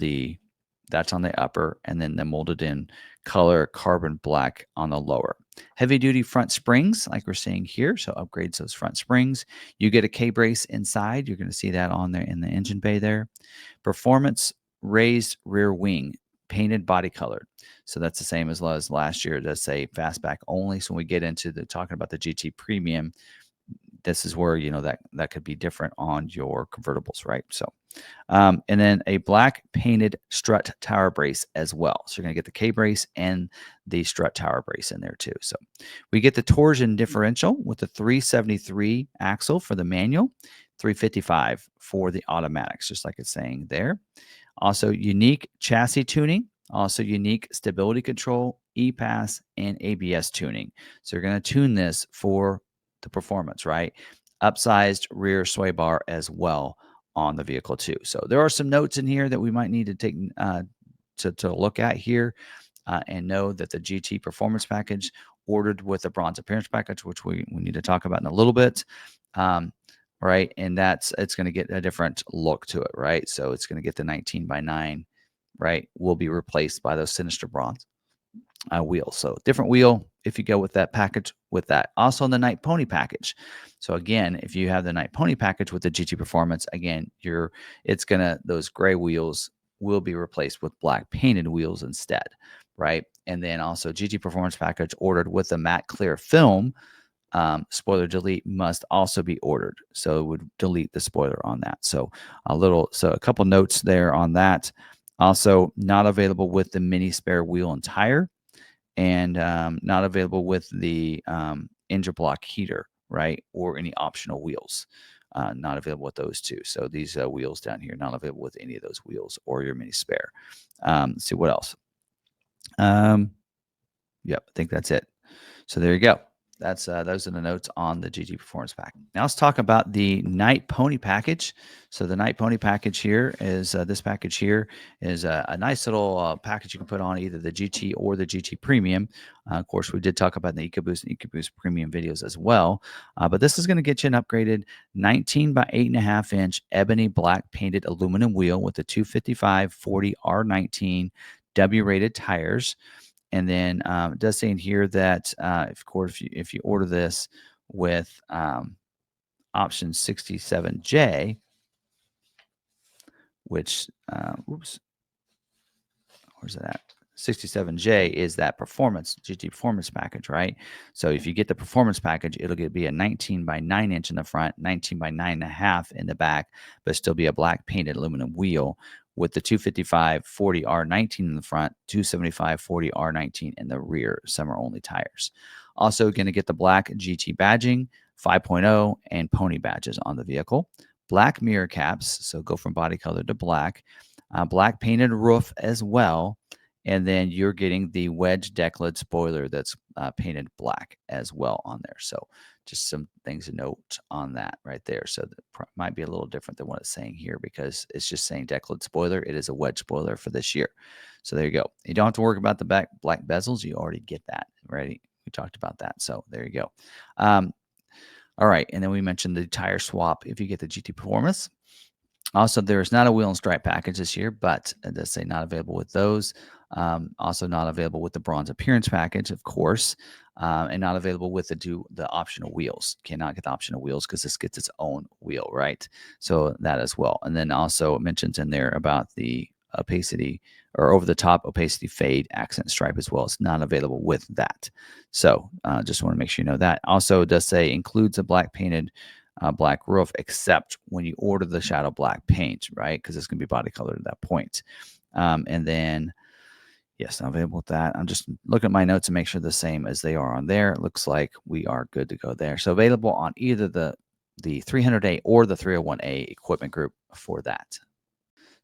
that's on the upper, and then the molded in color carbon black on the lower. Heavy duty front springs, like we're seeing here. So upgrades those front springs. You get a K-brace inside. You're going to see that on there in the engine bay there. Performance raised rear wing, painted body colored. So that's the same as last year. It does say fastback only. So when we get into talking about the GT Premium, this is where that could be different on your convertibles, right? So and then a black painted strut tower brace as well. So you're going to get the K brace and the strut tower brace in there too. So we get the torsion differential with the 373 axle for the manual, 355 for the automatics, just like it's saying there. Also unique chassis tuning, also unique stability control, E-Pass, and ABS tuning. So you're going to tune this for the performance, right? Upsized rear sway bar as well on the vehicle too. So there are some notes in here that we might need to take to look at here and know that the GT Performance Package ordered with the Bronze Appearance Package, which we need to talk about in a little bit. Right, and it's going to get a different look to it, right? So it's going to get the 19 by 9, right? Will be replaced by those Sinister Bronze wheels. So different wheel if you go with that package with that. Also on the Nite Pony package. So again, if you have the Nite Pony package with the GT Performance, again, those gray wheels will be replaced with black painted wheels instead, right? And then also GT Performance package ordered with the matte clear film. Spoiler delete must also be ordered. So it would delete the spoiler on that. So a couple notes there on that. Also not available with the mini spare wheel and tire, and not available with the engine block heater, right? Or any optional wheels. Not available with those two. So these wheels down here, not available with any of those wheels or your mini spare. Let's see what else. Yep, I think that's it. So there you go. Those are the notes on the GT Performance Pack. Now let's talk about the Nite Pony package. So the Nite Pony package here is this package here is a nice little package you can put on either the GT or the GT Premium. Of course, we did talk about the EcoBoost and EcoBoost Premium videos as well. But this is going to get you an upgraded 19 by 8.5 inch ebony black painted aluminum wheel with the 255 40 R19 W rated tires. And then it does say in here that, of course, if you order this with option 67J, which, where's it at? 67J is that GT Performance package, right? So if you get the Performance package, it'll be a 19 by 9 inch in the front, 19 by 9.5 in the back, but still be a black painted aluminum wheel with the 255 40 R19 in the front, 275 40 R19 in the rear, summer only tires. Also going to get the black GT badging, 5.0, and pony badges on the vehicle. Black mirror caps, so go from body color to black. black painted roof as well. And then you're getting the wedge deck lid spoiler that's painted black as well on there. So just some things to note on that right there. So that might be a little different than what it's saying here because it's just saying deck lid spoiler. It is a wedge spoiler for this year. So there you go. You don't have to worry about the black bezels. You already get that, right? We talked about that. So there you go. All right. And then we mentioned the tire swap if you get the GT Performance. Also, there is not a wheel and stripe package this year, but it does say not available with those. Also, not available with the bronze appearance package, of course, and not available with the optional wheels. Cannot get the optional wheels because this gets its own wheel, right? So that as well. And then also it mentions in there about the opacity or over the top opacity fade accent stripe as well. It's not available with that. So just want to make sure you know that. Also, it does say includes a black painted black roof, except when you order the shadow black paint, right? Because it's going to be body colored at that point. And then, yes, I'm available with that. I'm just looking at my notes to make sure the same as they are on there. It looks like we are good to go there. So available on either the 300A or the 301A equipment group for that.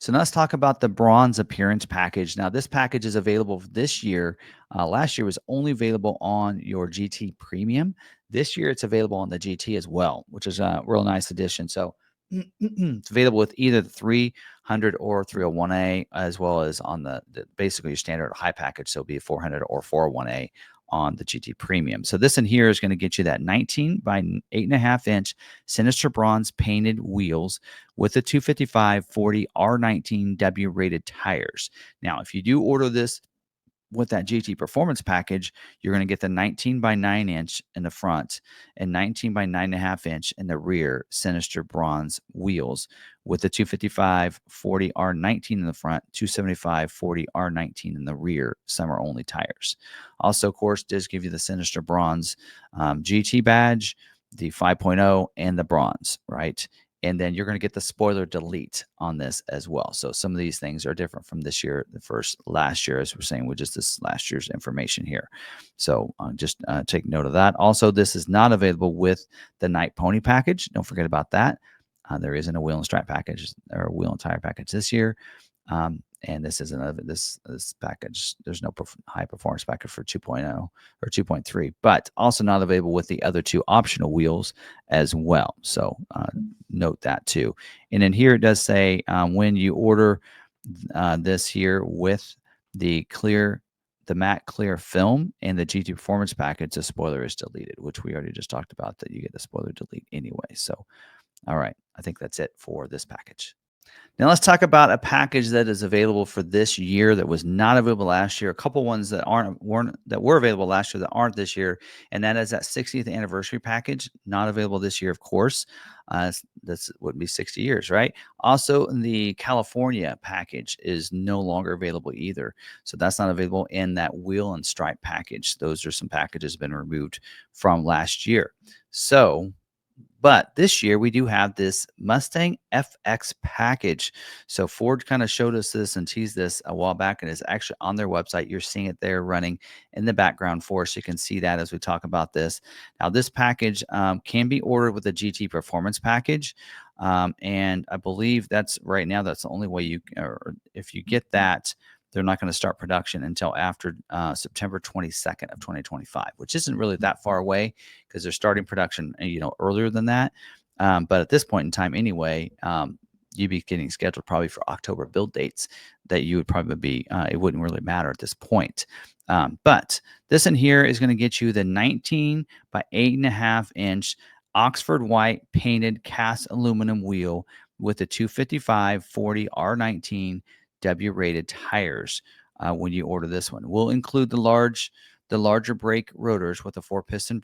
So now let's talk about the bronze appearance package. Now, this package is available this year. Last year was only available on your GT Premium. This year, it's available on the GT as well, which is a real nice addition. So it's available with either the 300 or 301A, as well as on the basically your standard high package. So it'll be 400 or 401A on the GT Premium. So this in here is going to get you that 19 by 8.5 inch Sinister Bronze painted wheels with the 255/40 R19 W rated tires. Now, if you do order this with that GT Performance package, you're going to get the 19 by 9 inch in the front and 19 by 9.5 inch in the rear Sinister Bronze wheels with the 255/40 R19 in the front, 275/40 R19 in the rear summer only tires. Also, of course, does give you the Sinister Bronze GT badge, the 5.0, and the bronze, right? And then you're going to get the spoiler delete on this as well. So some of these things are different from this year, last year, as we're saying, with just this last year's information here. So just take note of that. Also, this is not available with the Nite Pony package. Don't forget about that. There isn't a wheel and stripe package or a wheel and tire package this year. And this isn't this package. There's no high performance package for 2.0 or 2.3, but also not available with the other two optional wheels as well. So note that too. And then here it does say when you order this here with the matte clear film and the GT Performance package, the spoiler is deleted, which we already just talked about that you get the spoiler delete anyway. So, all right, I think that's it for this package. Now let's talk about a package that is available for this year that was not available last year. A couple ones that were available last year that aren't this year, and that is that 60th anniversary package, not available this year, of course. This would be 60 years, right? Also, the California package is no longer available either, so that's not available in that wheel and stripe package. Those are some packages that have been removed from last year. So but this year we do have this Mustang FX package. So Ford kind of showed us this and teased this a while back, and it's actually on their website. You're seeing it there running in the background for us. You can see that as we talk about this. Now, this package can be ordered with a GT Performance package. And I believe that's right now, that's the only way you, or if you get that, they're not going to start production until after September 22nd of 2025, which isn't really that far away because they're starting production, earlier than that. But at this point in time, anyway, you'd be getting scheduled probably for October build dates that you would probably be. It wouldn't really matter at this point. But this in here is going to get you the 19 by 8.5 inch Oxford white painted cast aluminum wheel with the 255/40 R19 W rated tires when you order this one. We'll include the larger brake rotors with a four piston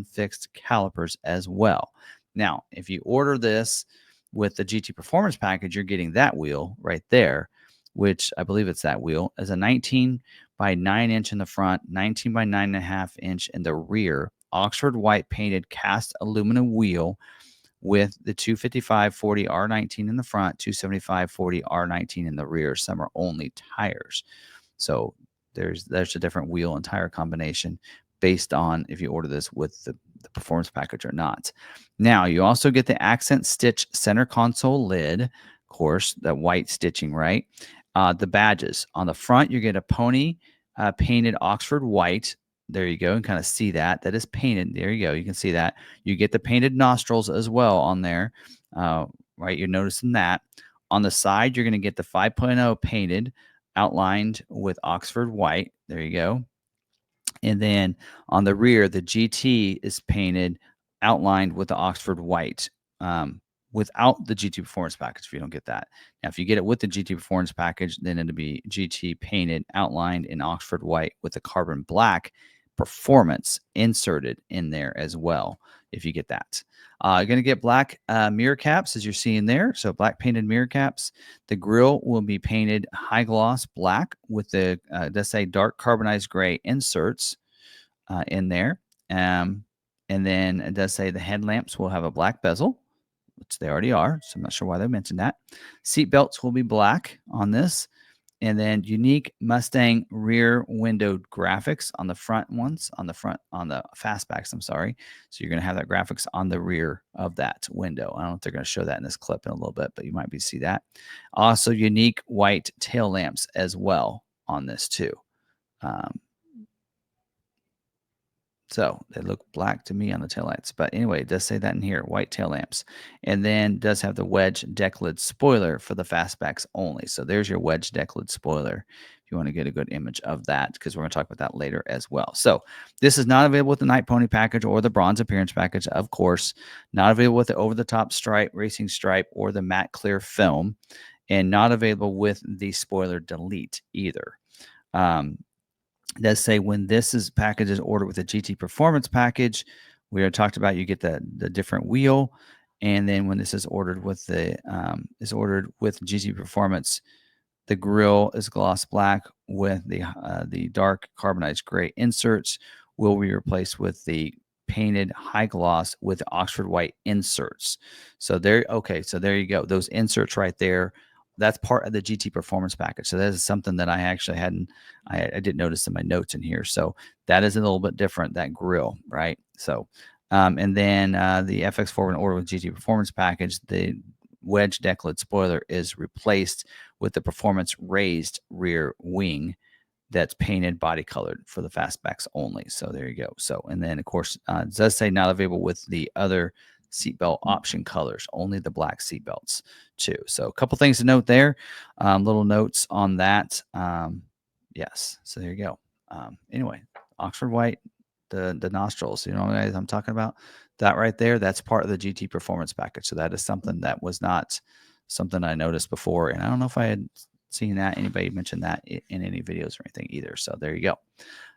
fixed calipers as well. Now, if you order this with the GT Performance package, you're getting that wheel right there, which I believe it's that wheel, as a 19 by 9 inch in the front, 19 by 9.5 inch in the rear, Oxford white painted cast aluminum wheel with the 255/40 R19 in the front, 275/40 R19 in the rear, summer only tires. So there's a different wheel and tire combination based on if you order this with the performance package or not. Now, you also get the accent stitch center console lid, of course, that white stitching, right? The badges on the front, you get a pony painted Oxford white. There you go, and kind of see that. That is painted. There you go. You can see that. You get the painted nostrils as well on there, right? You're noticing that. On the side, you're going to get the 5.0 painted, outlined with Oxford white. There you go. And then on the rear, the GT is painted, outlined with the Oxford white, without the GT Performance package. If you don't get that, now if you get it with the GT Performance package, then it'll be GT painted, outlined in Oxford white with the carbon black Performance inserted in there as well. If you get that, you're going to get black mirror caps, as you're seeing there. So black painted mirror caps. The grille will be painted high gloss black with the let's say dark carbonized gray inserts in there. And then it does say the headlamps will have a black bezel, which they already are. So I'm not sure why they mentioned that. Seat belts will be black on this. And then unique Mustang rear window graphics on the front ones, on the fastbacks, I'm sorry. So you're going to have that graphics on the rear of that window. I don't know if they're going to show that in this clip in a little bit, but you might see that. Also unique white tail lamps as well on this too. So they look black to me on the taillights. But anyway, it does say that in here, white tail lamps. And then does have the wedge deck lid spoiler for the fastbacks only. So there's your wedge deck lid spoiler if you want to get a good image of that, because we're going to talk about that later as well. So this is not available with the Nite Pony package or the bronze appearance package, of course. Not available with the over-the-top stripe, racing stripe, or the matte clear film. And not available with the spoiler delete either. It does say when this package is ordered with a GT Performance package, we already talked about, you get the different wheel, and then when this is ordered with the GT Performance, the grille is gloss black with the dark carbonized gray inserts will be replaced with the painted high gloss with Oxford white inserts. So there you go. Those inserts right there. That's part of the GT Performance package. So that is something that I actually I didn't notice in my notes in here. So that is a little bit different, that grill, right? So, and then the FX4 order with GT Performance package, the wedge deck lid spoiler is replaced with the Performance raised rear wing that's painted body colored for the fastbacks only. So there you go. So, and then of course, it does say not available with the other seatbelt option colors, only the black seatbelts too. So a couple things to note there, little notes on that. Yes. So there you go. Anyway, Oxford white, the nostrils, you know what I'm talking about? That right there, that's part of the GT Performance package. So that is something that was not something I noticed before. And I don't know if I had seen that anybody mentioned that in any videos or anything either. So there you go.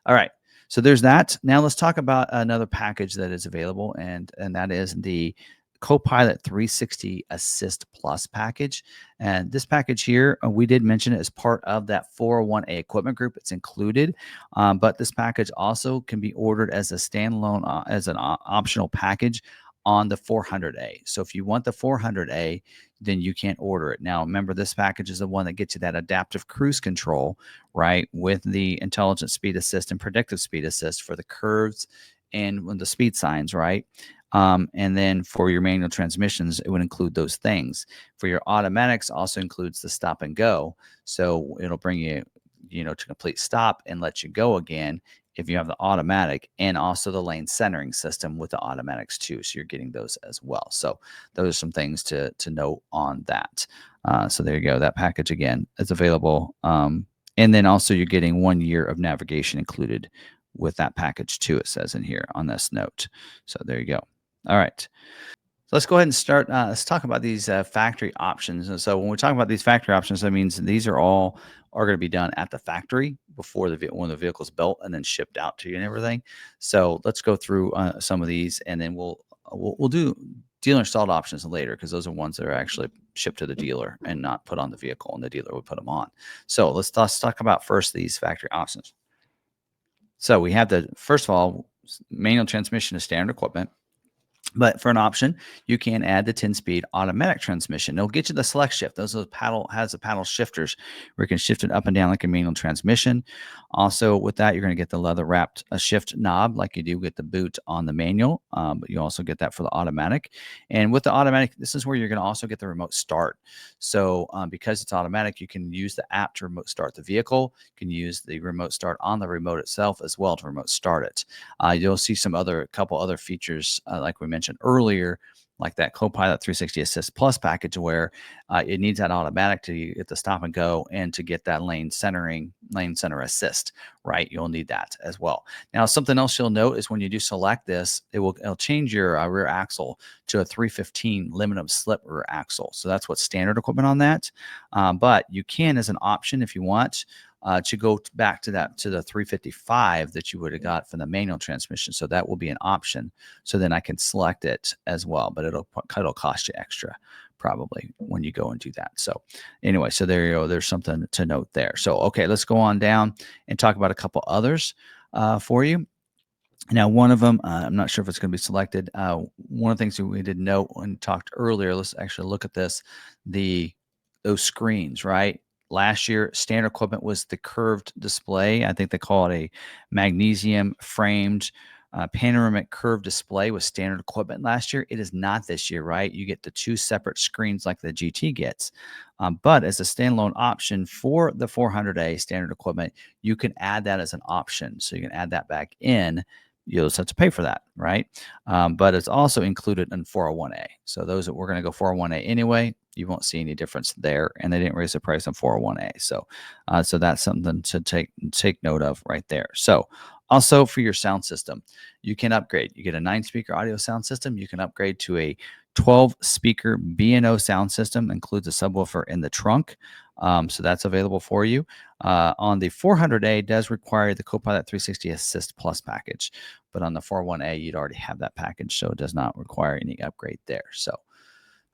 All right. So there's that. Now let's talk about another package that is available, and that is the Copilot 360 Assist Plus package. And this package here, we did mention it as part of that 401A equipment group. It's included, but this package also can be ordered as a standalone, as an optional package on the 400A. So if you want the 400A, then you can't order it. Now, remember, this package is the one that gets you that adaptive cruise control, right, with the intelligent speed assist and predictive speed assist for the curves and the speed signs, right? And then for your manual transmissions, it would include those things. For your automatics, also includes the stop and go. So it'll bring you, to complete stop and let you go again if you have the automatic, and also the lane centering system with the automatics too. So you're getting those as well. So those are some things to note on that. So there you go. That package again is available. And then also you're getting 1 year of navigation included with that package too, it says in here on this note. So there you go. All right. So let's go ahead and start. Let's talk about these factory options. And so when we talk about these factory options, that means these are going to be done at the factory before when the vehicle's built and then shipped out to you and everything. So let's go through some of these, and then we'll do dealer installed options later, because those are ones that are actually shipped to the dealer and not put on the vehicle, and the dealer would put them on. So let's talk about first these factory options. So we have first of all, manual transmission is standard equipment. But for an option, you can add the 10-speed automatic transmission. It'll get you the select shift. Those are the paddle shifters where you can shift it up and down like a manual transmission. Also, with that, you're going to get the leather wrapped shift knob like you do with the boot on the manual. But you also get that for the automatic. And with the automatic, this is where you're going to also get the remote start. So because it's automatic, you can use the app to remote start the vehicle. You can use the remote start on the remote itself as well to remote start it. You'll see couple other features like we mentioned earlier, like that Copilot 360 Assist Plus package, where it needs that automatic to get the stop and go and to get that lane center assist. Right, you'll need that as well. Now, something else you'll note is when you do select this, it'll change your rear axle to a 315 aluminum slip rear axle. So that's what's standard equipment on that. But you can, as an option, if you want, to go back to the 355 that you would have got from the manual transmission. So that will be an option. So then I can select it as well, but it'll cost you extra probably when you go and do that. So anyway, so there you go. There's something to note there. So, okay, let's go on down and talk about a couple others for you. Now, one of them, I'm not sure if it's going to be selected. One of the things that we did note when we talked earlier, let's actually look at this, those screens, right? Last year, standard equipment was the curved display. I think they call it a magnesium framed panoramic curved display with standard equipment last year. It is not this year, right? You get the two separate screens like the GT gets. But as a standalone option for the 400A standard equipment, you can add that as an option. So you can add that back in. You'll just have to pay for that, right? But it's also included in 401A. So those that we're going to go 401A anyway, you won't see any difference there, and they didn't raise the price on 401A. So that's something to take note of right there. So also for your sound system, you can upgrade. You get a 9-speaker audio sound system. You can upgrade to a 12-speaker B&O sound system, includes a subwoofer in the trunk. So that's available for you. On the 400A, does require the Copilot 360 Assist Plus package, but on the 401A, you'd already have that package, so it does not require any upgrade there. So,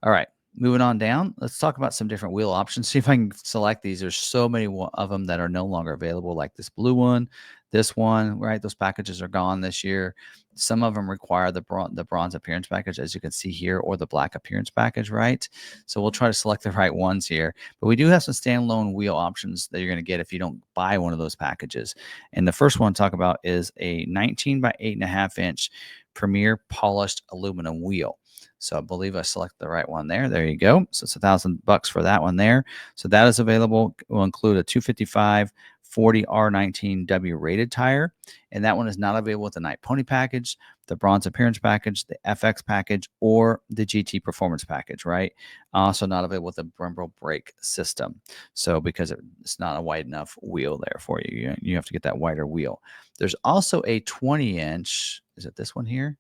all right, moving on down, let's talk about some different wheel options. See if I can select these. There's so many of them that are no longer available, like this blue one, this one, right? Those packages are gone this year. Some of them require the bronze appearance package, as you can see here, or the black appearance package, right? So we'll try to select the right ones here. But we do have some standalone wheel options that you're going to get if you don't buy one of those packages. And the first one to talk about is a 19 by 8.5 inch Premier polished aluminum wheel. So I believe I selected the right one there. There you go. So it's $1,000 for that one there. So that is available. Will include a 255 40 R19W rated tire, and that one is not available with the Nite Pony package, the bronze appearance package, the FX package, or the GT performance package, right? Also not available with the Brembo brake system. So because it's not a wide enough wheel there for you, you have to get that wider wheel. There's also a 20-inch, is it this one here?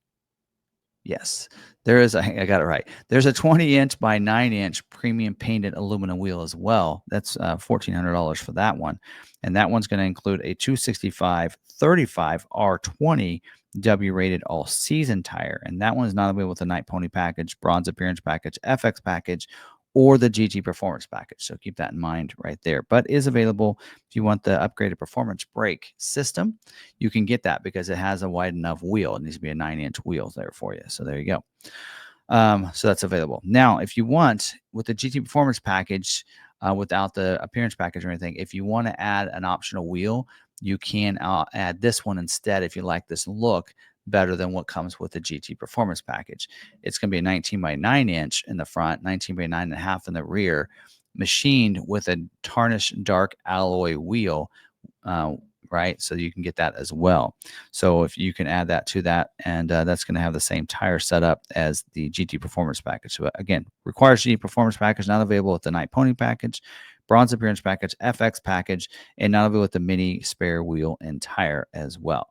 Yes, there is I got it right. There's a 20-inch by 9-inch premium painted aluminum wheel as well. That's $1,400 for that one. And that one's going to include a 265 35 R20 W rated all season tire. And that one is not available with the Nite Pony package, bronze appearance package, FX package, or the GT performance package. So keep that in mind right there. But is available if you want the upgraded performance brake system. You can get that because it has a wide enough wheel. It needs to be a 9-inch wheel there for you. So there you go. So that's available. Now, if you want, with the GT performance package, without the appearance package or anything, if you want to add an optional wheel, you can add this one instead if you like this look better than what comes with the GT performance package. It's going to be a 19 by 9-inch in the front, 19 by 9.5 in the rear, machined with a tarnished dark alloy wheel, right? So you can get that as well. So if you can add that to that, and that's going to have the same tire setup as the GT performance package. So again, requires GT performance package, not available with the Nite Pony package, bronze appearance package, FX package, and not available with the mini spare wheel and tire as well.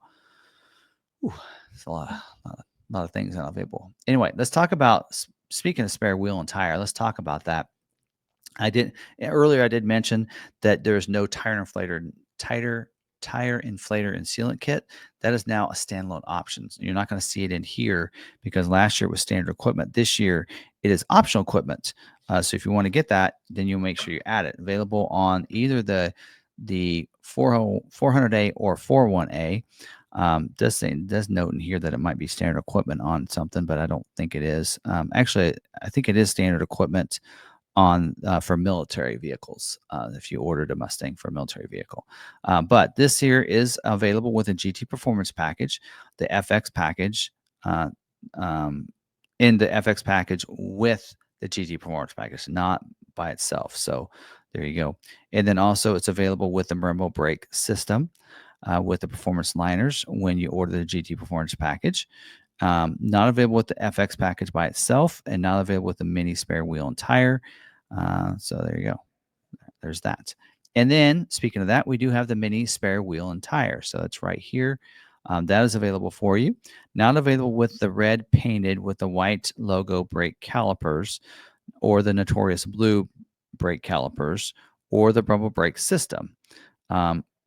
Ooh, it's a lot of things not available. Anyway, let's talk about, speaking of spare wheel and tire, let's talk about that. I did mention that there's no tire inflator and sealant kit. That is now a standalone option. So you're not going to see it in here because last year it was standard equipment. This year it is optional equipment. So if you want to get that, then you'll make sure you add it. Available on either the 400A or 401A. Does note in here that it might be standard equipment on something, but I don't think it is. Actually, I think it is standard equipment on for military vehicles. If you ordered a Mustang for a military vehicle, but this here is available with a GT Performance package, the FX package, uh, um, in the FX package with the GT Performance package, not by itself. So there you go. And then also it's available with the Brembo brake system. With the performance liners when you order the GT Performance package. Not available with the FX package by itself, and not available with the mini spare wheel and tire. So there you go. There's that. And then speaking of that, we do have the mini spare wheel and tire. So it's right here. That is available for you. Not available with the red painted with the white logo brake calipers, or the notorious blue brake calipers, or the Brembo brake system.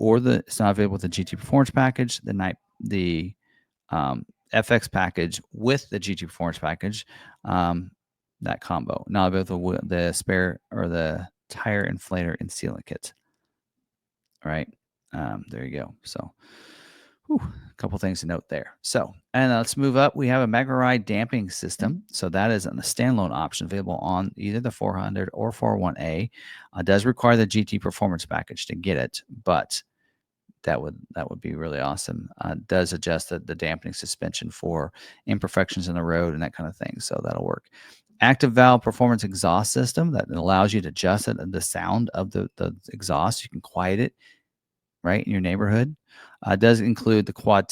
It's not available with the GT Performance package, the FX package with the GT Performance package, that combo. Not available with the spare or the tire inflator and sealant kit. All right, there you go. So, a couple things to note there. So, and let's move up. We have a McArthur damping system. So that is a standalone option available on either the 400 or 401A. Does require the GT Performance package to get it, but that would be really awesome. Does adjust the dampening suspension for imperfections in the road and that kind of thing. So that'll work. Active valve performance exhaust system that allows you to adjust the sound of the exhaust. You can quiet it right in your neighborhood. Does include the quad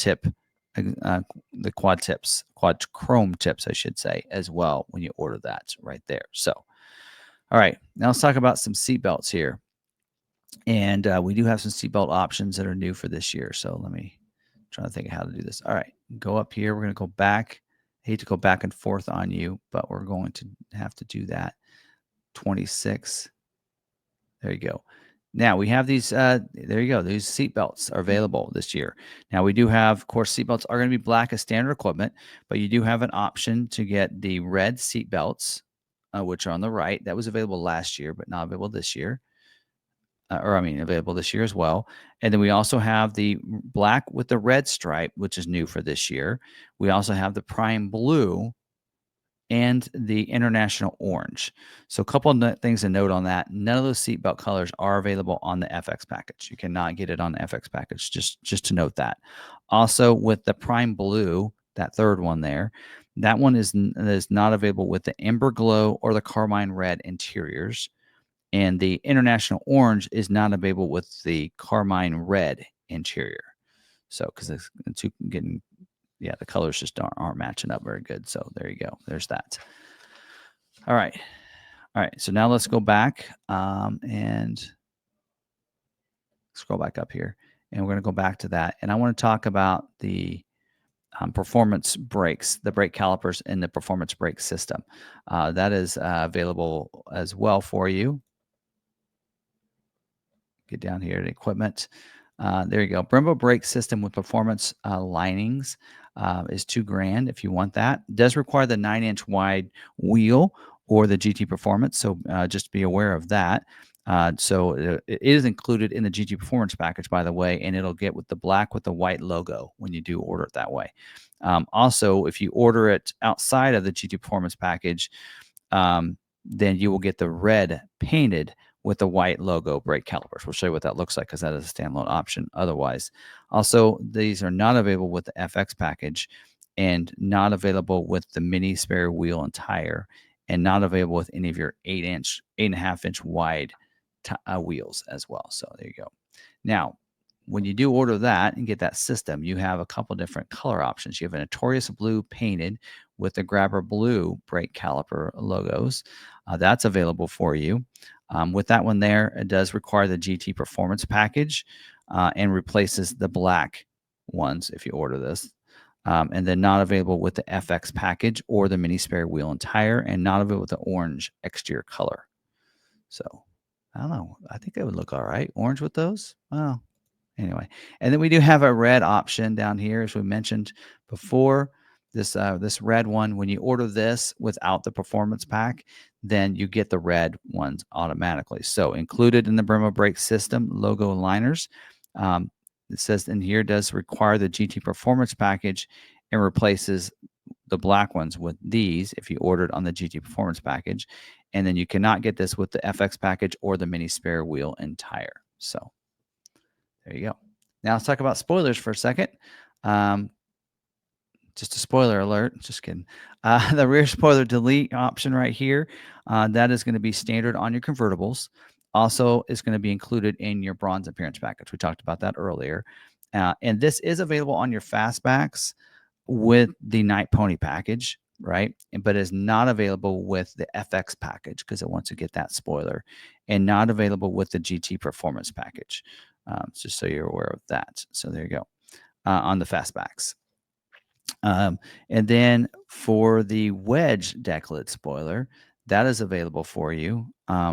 chrome tips, I should say, as well when you order that right there. So, all right, now let's talk about some seat belts here. And we do have some seatbelt options that are new for this year. So let me try to think of how to do this. All right, go up here. We're going to go back. I hate to go back and forth on you, but we're going to have to do that. 26. There you go. Now we have these. There you go. These seatbelts are available this year. Now we do have, of course, seatbelts are going to be black as standard equipment, but you do have an option to get the red seatbelts, which are on the right. That was available last year, but not available this year. Available this year as well. And then we also have the black with the red stripe, which is new for this year. We also have the prime blue and the international orange. So a couple of things to note on that. None of those seatbelt colors are available on the FX package. You cannot get it on the FX package, just to note that. Also with the prime blue, that third one there, that one is not available with the Ember Glow or the Carmine Red interiors. And the international orange is not available with the Carmine Red interior. So, because the colors just aren't matching up very good. So there you go. There's that. All right. So now let's go back and scroll back up here. And we're going to go back to that. And I want to talk about the performance brakes, the brake calipers in the performance brake system. That is available as well for you. Get down here to equipment. There you go. Brembo brake system with performance linings is $2,000 if you want that. It does require the 9-inch wide wheel or the GT Performance, so just be aware of that. So it is included in the GT Performance package, by the way, and it'll get with the black with the white logo when you do order it that way. Also, if you order it outside of the GT Performance package, then you will get the red painted with the white logo brake calipers. We'll show you what that looks like because that is a standalone option otherwise. Also, these are not available with the FX package and not available with the mini spare wheel and tire, and not available with any of your 8.5-inch wide wheels as well. So there you go. Now, when you do order that and get that system, you have a couple different color options. You have a Notorious Blue painted with the Grabber Blue brake caliper logos. That's available for you. With that one there, it does require the GT Performance package and replaces the black ones if you order this. And then not available with the FX package or the mini spare wheel and tire, and not available with the orange exterior color. So I don't know. I think it would look all right. Orange with those? Well, anyway. And then we do have a red option down here, as we mentioned before. This red one, when you order this without the performance pack, then you get the red ones automatically. So included in the Brembo brake system logo liners, it says in here, does require the GT Performance package and replaces the black ones with these if you ordered on the GT Performance package. And then you cannot get this with the FX package or the mini spare wheel and tire. So there you go. Now let's talk about spoilers for a second. Just a spoiler alert, just kidding. The rear spoiler delete option right here, that is going to be standard on your convertibles. Also is going to be included in your bronze appearance package. We talked about that earlier. And this is available on your fastbacks with the Nite Pony package, right? But is not available with the FX package because it wants to get that spoiler, and not available with the GT Performance package. Just so you're aware of that. So there you go, on the fastbacks. And then for the wedge deck lid spoiler, that is available for you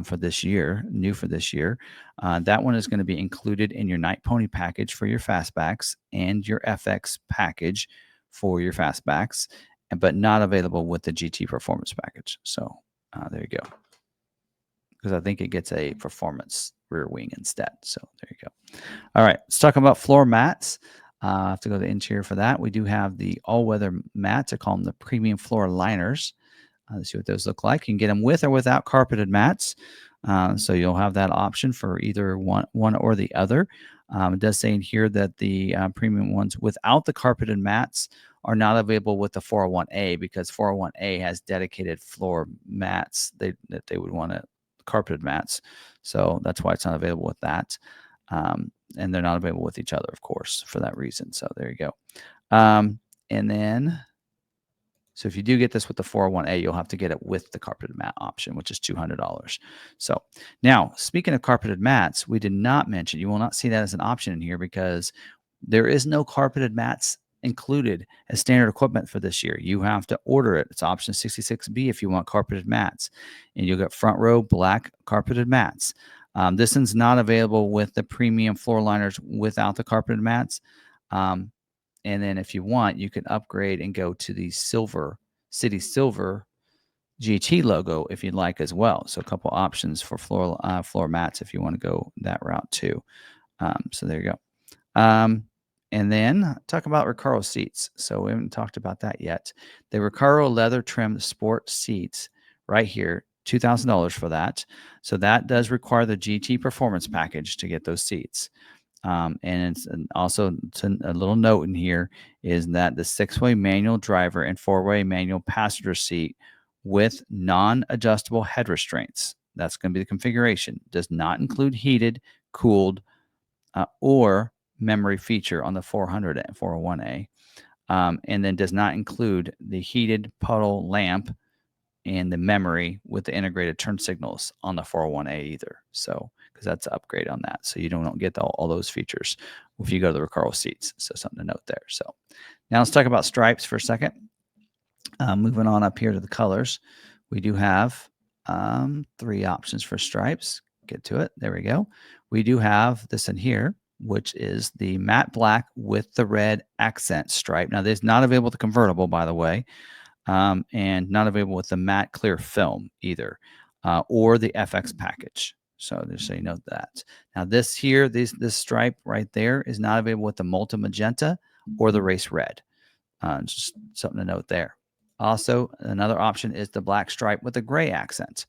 for this year, new for this year. That one is going to be included in your Nite Pony package for your fastbacks and your FX package for your fastbacks, but not available with the GT Performance package. So there you go. Because I think it gets a performance rear wing instead. So there you go. All right, let's talk about floor mats. I have to go to the interior for that. We do have the all-weather mats. I call them the premium floor liners. Let's see what those look like. You can get them with or without carpeted mats. So you'll have that option for either one or the other. It does say in here that the premium ones without the carpeted mats are not available with the 401A because 401A has dedicated floor mats that they would want carpeted mats. So that's why it's not available with that. And they're not available with each other, of course, for that reason. So there you go. And then, so if you do get this with the 401A, you'll have to get it with the carpeted mat option, which is $200. So now, speaking of carpeted mats, we did not mention, you will not see that as an option in here because there is no carpeted mats included as standard equipment for this year. You have to order it. It's option 66B if you want carpeted mats. And you'll get front row black carpeted mats. This one's not available with the premium floor liners without the carpeted mats. And then if you want, you can upgrade and go to the City Silver GT logo if you'd like as well. So a couple options for floor mats if you want to go that route too. So there you go. And then talk about Recaro seats. So we haven't talked about that yet. The Recaro leather trimmed sport seats right here. $2,000 for that. So that does require the GT Performance package to get those seats. And it's also a little note in here is that the 6-way manual driver and 4-way manual passenger seat with non-adjustable head restraints, that's going to be the configuration, does not include heated, cooled, or memory feature on the 400 and 401A. And then does not include the heated puddle lamp and the memory with the integrated turn signals on the 401A either. So, because that's an upgrade on that. So you don't get all those features if you go to the Recaro seats. So something to note there. So now let's talk about stripes for a second. Moving on up here to the colors. We do have 3 options for stripes. Get to it. There we go. We do have this in here, which is the matte black with the red accent stripe. Now, this is not available with the convertible, by the way. And not available with the matte clear film either, or the FX package. So just so you know that. Now this here, this stripe right there is not available with the multi magenta or the race red. Just something to note there. Also, another option is the black stripe with a gray accent,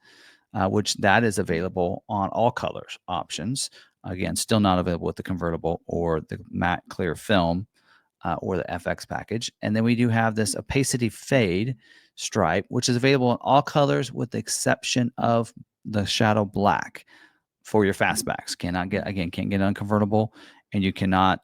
which that is available on all colors options. Again, still not available with the convertible or the matte clear film. Or the FX package. And then we do have this opacity fade stripe, which is available in all colors with the exception of the shadow black for your fastbacks. Can't get on convertible, and you cannot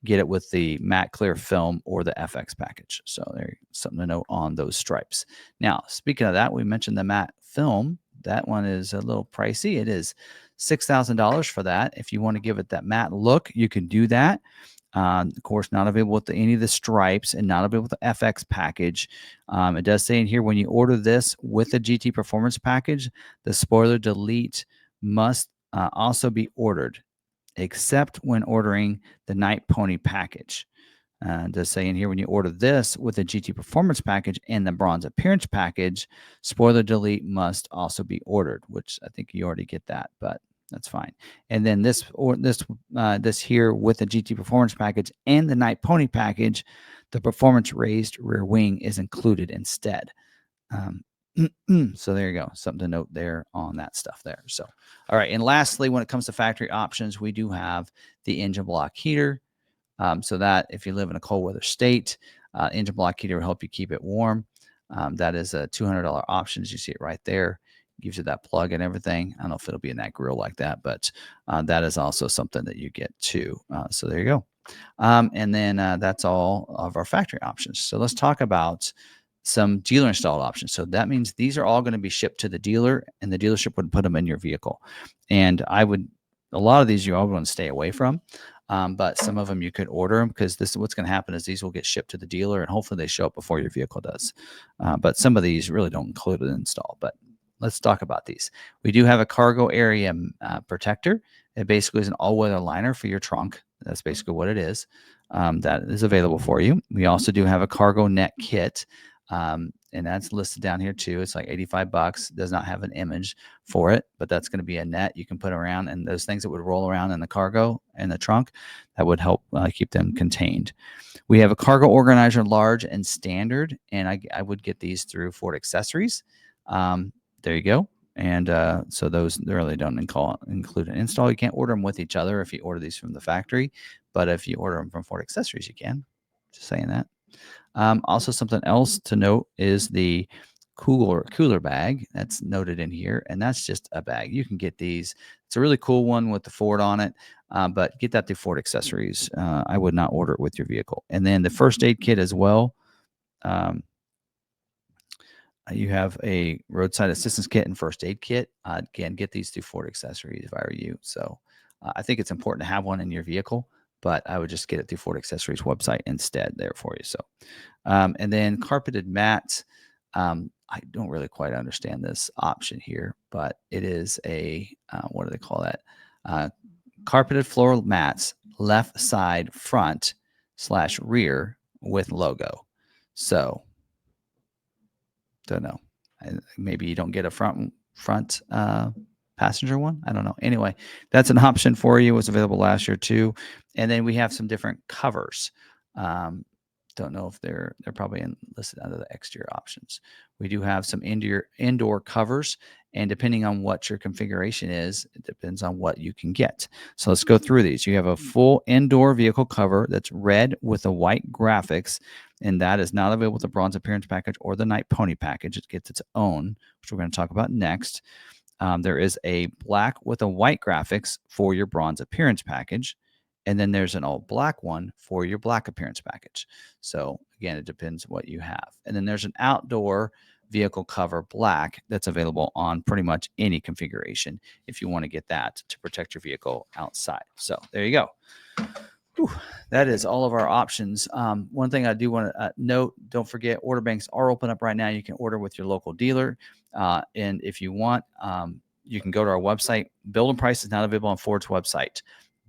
get it with the matte clear film or the FX package. So there's something to note on those stripes. Now, speaking of that, we mentioned the matte film. That one is a little pricey. It is $6,000 for that. If you want to give it that matte look, you can do that. Of course, not available with any of the stripes and not available with the FX package. It does say in here, when you order this with the GT Performance package, the spoiler delete must also be ordered, except when ordering the Nite Pony package. It does say in here, when you order this with the GT Performance package and the bronze appearance package, spoiler delete must also be ordered, which I think you already get that, but That's fine. And then this here with the GT Performance package and the Nite Pony package, the Performance Raised Rear Wing is included instead. So there you go. Something to note there on that stuff there. So, all right. And lastly, when it comes to factory options, we do have the engine block heater. So that if you live in a cold weather state, engine block heater will help you keep it warm. That is a $200 option, as you see it right there. Gives you that plug and everything. I don't know if it'll be in that grill like that, but that is also something that you get too. So there you go. And then that's all of our factory options. So let's talk about some dealer installed options. So that means these are all going to be shipped to the dealer, and the dealership would put them in your vehicle. And a lot of these you all want to stay away from. But some of them you could order them, because this is what's going to happen is these will get shipped to the dealer, and hopefully they show up before your vehicle does. But some of these really don't include an install. But let's talk about these. We do have a cargo area protector. It basically is an all-weather liner for your trunk. That's basically what it is. That is available for you. We also do have a cargo net kit. And that's listed down here too. It's like $85. Does not have an image for it, but that's going to be a net you can put around, and those things that would roll around in the cargo and the trunk, that would help keep them contained. We have a cargo organizer, large and standard, and I would get these through Ford Accessories. There you go. And so those really don't include an install. You can't order them with each other if you order these from the factory, but if you order them from Ford Accessories, you can. Just saying that. Also, something else to note is the cooler bag that's noted in here, and that's just a bag. You can get these. It's a really cool one with the Ford on it, but get that through Ford Accessories. I would not order it with your vehicle. And then the first aid kit as well. You have a roadside assistance kit and first aid kit. Again, get these through Ford Accessories if I were you. So I think it's important to have one in your vehicle, but I would just get it through Ford Accessories website instead there for you. So, and then carpeted mats. I don't really quite understand this option here, but it is a, what do they call that? Carpeted floor mats, left side front / rear with logo. So, don't know. Maybe you don't get a front passenger one. I don't know. Anyway, that's an option for you. It was available last year too. And then we have some different covers. Don't know if they're probably listed under the exterior options. We do have some indoor covers, and depending on what your configuration is, it depends on what you can get. So let's go through these. You have a full indoor vehicle cover that's red with a white graphics, and that is not available with the Bronze Appearance package or the Nite Pony package. It gets its own, which we're going to talk about next. There is a black with a white graphics for your Bronze Appearance package. And then there's an all black one for your Black Appearance package. So again, it depends what you have. And then there's an outdoor vehicle cover black that's available on pretty much any configuration if you want to get that to protect your vehicle outside. So there you go. Whew, that is all of our options. One thing I do want to note, don't forget, order banks are open up right now. You can order with your local dealer. And if you want, you can go to our website. Build and price is not available on Ford's website,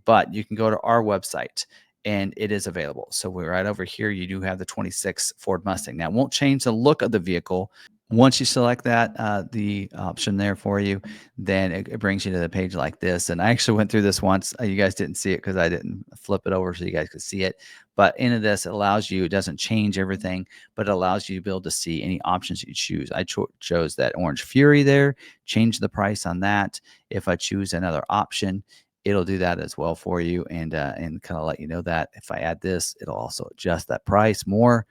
but you can go to our website and it is available. So we're right over here. You do have the 26 Ford Mustang. Now, it won't change the look of the vehicle. Once you select that, the option there for you, then it brings you to the page like this. And I actually went through this once. You guys didn't see it because I didn't flip it over so you guys could see it. But into this, it allows you, it doesn't change everything, but it allows you to be able to see any options you choose. I chose that Orange Fury there, change the price on that. If I choose another option, it'll do that as well for you, and kind of let you know that if I add this, it'll also adjust that price more.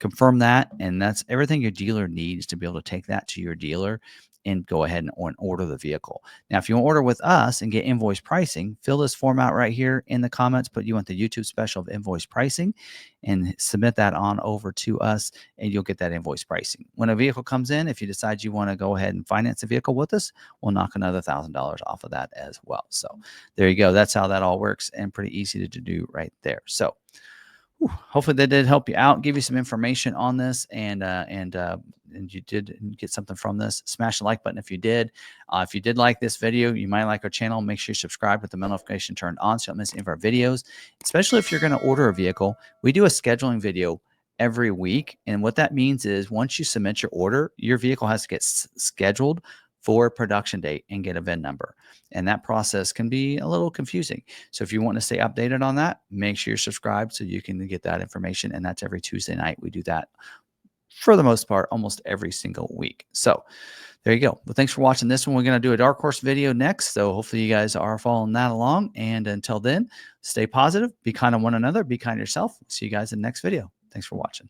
Confirm that, and that's everything your dealer needs to be able to take that to your dealer and go ahead and order the vehicle. Now, if you want to order with us and get invoice pricing, fill this form out right here in the comments, but you want the YouTube special of invoice pricing, and submit that on over to us, and you'll get that invoice pricing. When a vehicle comes in, if you decide you want to go ahead and finance a vehicle with us, we'll knock another $1,000 off of that as well. So there you go. That's how that all works, and pretty easy to do right there. So hopefully that did help you out, give you some information on this, and you did get something from this. Smash the like button if you did. If you did like this video, you might like our channel. Make sure you subscribe with the bell notification turned on so you don't miss any of our videos, especially if you're going to order a vehicle. We do a scheduling video every week, and what that means is once you submit your order, your vehicle has to get scheduled for production date and get a VIN number. And that process can be a little confusing. So if you want to stay updated on that, make sure you're subscribed so you can get that information. And that's every Tuesday night. We do that for the most part, almost every single week. So there you go. Well, thanks for watching this one. We're going to do a dark horse video next. So hopefully you guys are following that along. And until then, stay positive, be kind to one another, be kind to yourself. See you guys in the next video. Thanks for watching.